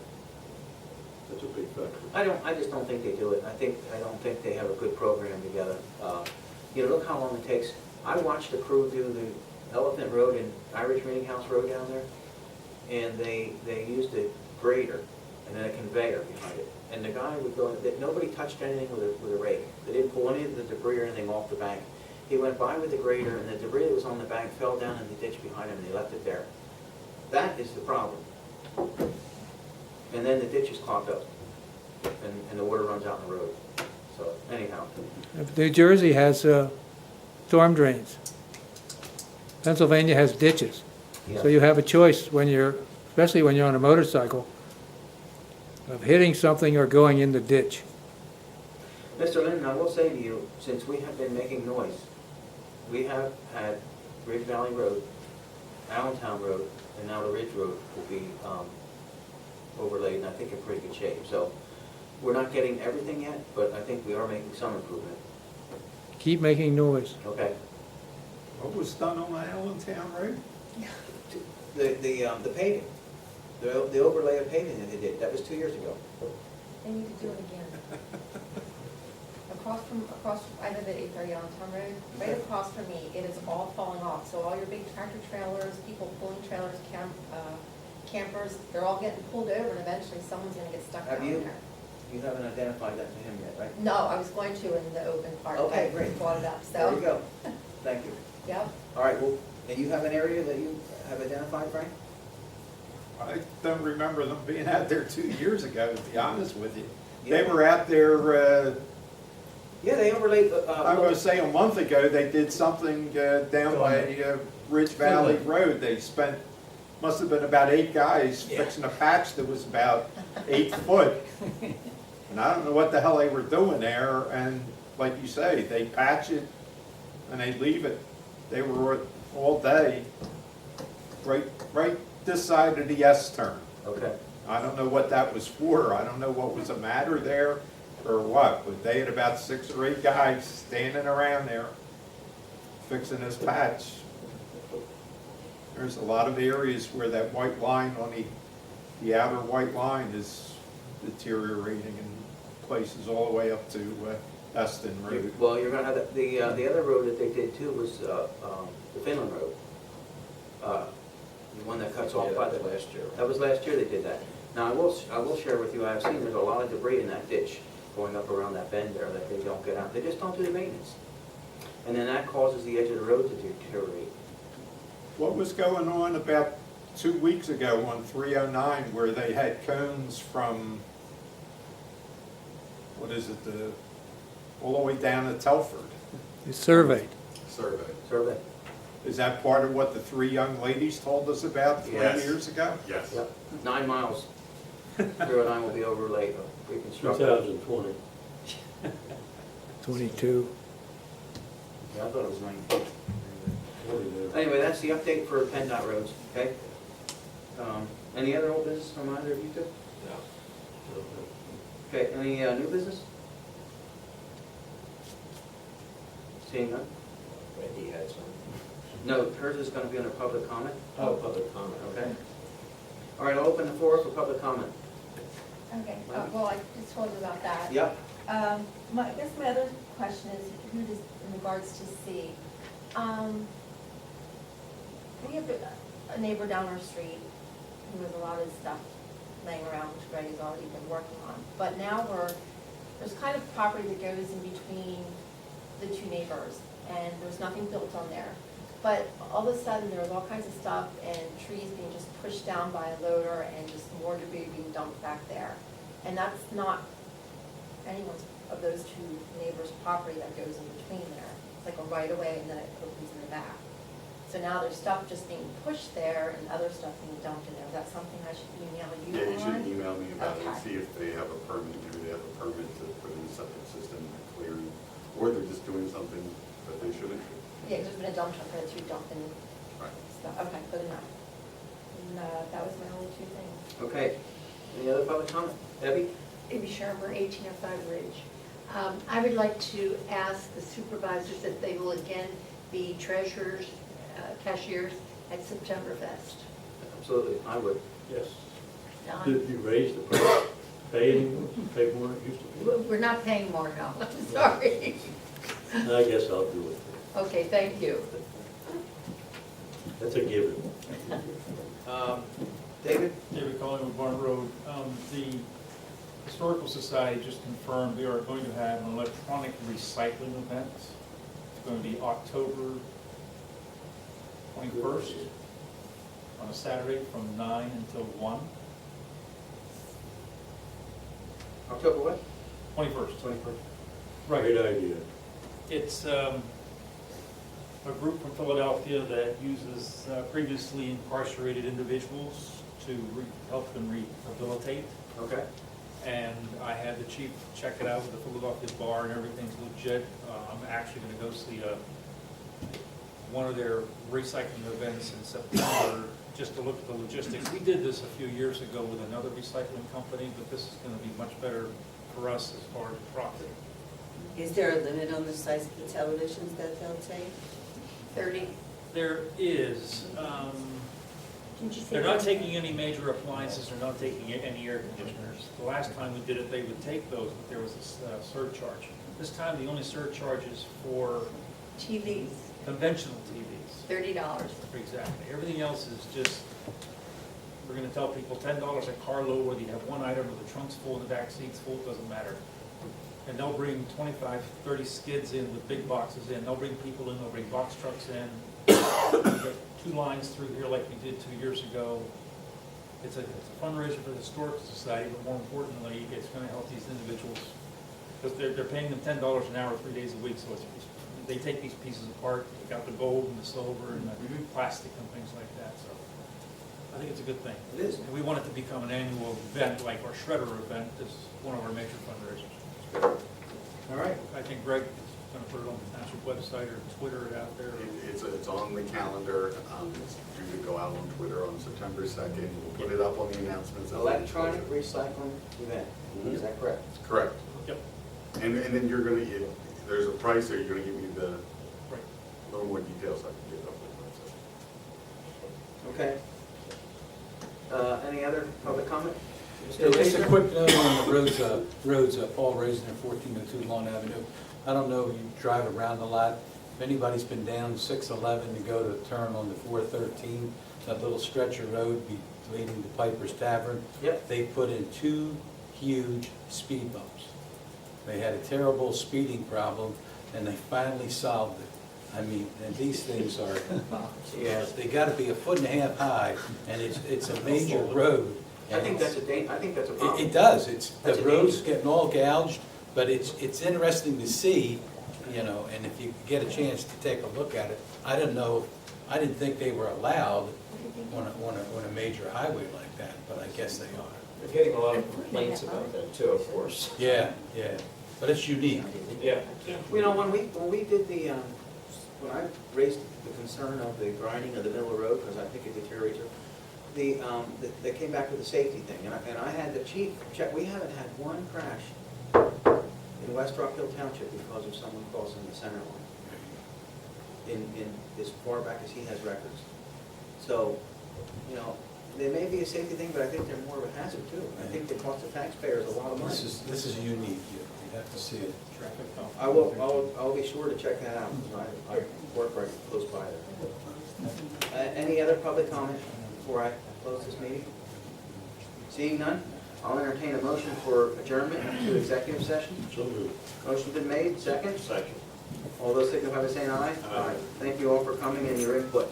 That's a big factor. I just don't think they do it. I don't think they have a good program together. You know, look how long it takes. I watched the crew do the Elephant Road and Irish Meeting House Road down there, and they used a grader and then a conveyor behind it. And the guy would go, nobody touched anything with a rake. They didn't pull any of the debris or anything off the bank. He went by with the grader, and the debris that was on the bank fell down in the ditch behind him, and they left it there. That is the problem. And then the ditch is clogged up, and the water runs out in the road. So anyhow. New Jersey has storm drains. Pennsylvania has ditches. So you have a choice when especially when you're on a motorcycle, of hitting something or going in the ditch. Mr. Linden, I will say to you, since we have been making noise, we have had Ridge Valley Road, Allentown Road, and now the Ridge Road will be overlaid, and I think in pretty good shape. So we're not getting everything yet, but I think we are making some improvement. Keep making noise. Okay. What was done on the Allentown Road? The paving, the overlay of paving that they did, that was 2 years ago. They need to do it again. Across, I live at 830 Allentown Road, right across from me, it is all falling off. So all your big tractor trailers, people pulling trailers, campers, they're all getting pulled over, and eventually someone's gonna get stuck Have down you? there. You haven't identified that to him yet, right? No, I was going to in the open part. Okay, I great. brought it up, so. There you go. Thank you. Yep. All right, well, and you have an area that you have identified, Frank? I don't remember them being out there 2 years ago, to be honest with you. They Yeah. were out there, Yeah, they overlaid. I was say a month ago, they did something down by Ridge Valley Road. They spent, must have been about 8 guys fixing a patch that was about 8 foot. And I don't know what the hell they were doing there, and like you say, they patch it and they leave it. They were all day, right this side of the S turn. Okay. I don't know what that was for. I don't know what was the matter there or what, but they had about 6 or 8 guys standing around there fixing this patch. There's a lot of areas where that white line on the outer white line is deteriorating in places all the way up to Eston Road. Well, you're gonna have the other road that they did too was the Finland Road. The one that cuts off by the. last year. That was last year they did that. Now, I will share with you, I've seen there's a lot of debris in that ditch going up around that bend there that they don't get out. They just don't do the maintenance. And then that causes the edge of the road to deteriorate. What was going on about 2 weeks ago on 309 where they had cones from, what is it, all the way down to Telford? It's surveyed. Survey. Is that part of what the 3 young ladies told us about 3 Yes. years ago? Yes. Yep, 9 miles. 309 will be overlaid, reconstructed. 2020. 22. Yeah, I thought it was 19. Anyway, that's the update for PennDOT roads, okay? Any other old business from either of you two? No. Okay, any new business? Seeing none? Randy had some. No, hers is gonna be under public comment. Oh, public comment, Okay. All right, I'll open the floor for public comment. Okay, well, I just told you about that. Yep. I guess my other question is, in regards to C. We have a neighbor down our street who has a lot of stuff laying around, which Greg has already been working on. But now there's kind of property that goes in between the 2 neighbors, and there's nothing built on there. But all of a sudden, there's all kinds of stuff and trees being just pushed down by a loader and just more debris being dumped back there. And that's not anyone's of those 2 neighbors' property that goes in between there. It's like a right of way and then it opens in the back. So now there's stuff just being pushed there and other stuff being dumped in there. Is that something I should email you on? Yeah, you should email me about it and Okay. see if they have a permit, maybe they have a permit to put in a septic system and clearing, or they're just doing something that they shouldn't do. Yeah, 'cause there's been a dump truck there too, dumping Right. stuff. Okay, good enough. And that was my only 2 things. Okay. Any other public comment? Debbie? Amy Sharper, 1805 Ridge. I would like to ask the supervisors if they will again be treasurers, cashiers at Septemberfest. Absolutely, I would. Yes. Don? Did you raise the price? Pay any more? Pay more than it used to We're not paying more now, I'm sorry. be? I guess I'll do it. Okay, thank you. That's a given. David? David Collingwood, Barn Road. The Historical Society just confirmed we are going to have an electronic recycling event. It's going to be October 21st on a Saturday from 9 until 1. October what? 21st. 21st. Right. Great idea. It's a group from Philadelphia that uses previously incarcerated individuals to help them rehabilitate. Okay. and I had the chief check it out with the Philadelphia bar, and everything's legit. I'm actually gonna go see one of their recycling events in September, just to look at the logistics. We did this a few years ago with another recycling company, but this is gonna be much better for us as far as profit. Is there a limit on the size of the televisions that they'll take? 30. There is, Didn't you say they're not 30? taking any major appliances, they're not taking any air conditioners. The last time we did it, they would take those, but there was a surcharge. This time, the only surcharge is for TVs, conventional TVs. $30. Exactly. Everything else is just, we're gonna tell people $10 a carload, whether you have one item or the trunk's full and the back seat's full, it doesn't matter. And they'll bring 25, 30 skids in with big boxes in. They'll bring people in, they'll bring box trucks in. We've got 2 lines through here like we did 2 years ago. It's a fundraiser for the Historical Society, but more importantly, it's gonna help these individuals, because they're paying them $10 an hour, 3 days a week, so they take these pieces apart, they got the gold and the silver and the plastic and things like that, so I think it's a good thing. It is. And we want it to become an annual event, like our Shredder event, is one of our major fundraisers. All right. I think Greg is gonna put it on the township website or Twitter it out there. It's on the calendar. It's due to go out on Twitter on September 2nd. We'll put it up on the announcements. Electronic recycling event, is that correct? Correct. Yep. And then you're gonna, there's a price there, you're gonna give me the, Right. little more details so I can get it up on the website. Okay. Any other public comment? Yeah, Mr. just a Laser? quick note on the roads, Paul Raisner, 1402 Lawn Avenue. I don't know, you drive around a lot. If anybody's been down 611 to go to turn on the 413, that little stretch of road leading to Piper's Tavern. Yep. They put in 2 huge speed bumps. They had a terrible speeding problem, and they finally solved it. I mean, and these things are, Yeah. they gotta be 1.5 feet high, and it's a major road. I think that's a problem. It does, That's the a road's danger. getting all gouged, but it's interesting to see, you know, and if you get a chance to take a look at it, I didn't think they were allowed on a major highway like that, but I guess they are. We're getting a lot of complaints about that too, of course. Yeah, but it's unique. Yeah. You know, when we did when I raised the concern of the grinding of the middle of the road, because I think it deteriorates, they came back with the safety thing, and I had the chief check, we haven't had one crash in West Rockhill Township because of someone crossing the center line, in as far back as he has records. So, you know, there may be a safety thing, but I think they're more of a hazard too. I think they cost the taxpayers a lot of money. This is unique, you have to see it. I'll be sure to check that out, because I work right close by there. Any other public comment before I close this meeting? Seeing none, I'll entertain a motion for adjournment to executive session. So moved. Motion's been made, second? Second. All those signify by saying aye. Aye. Thank you all for coming and your input.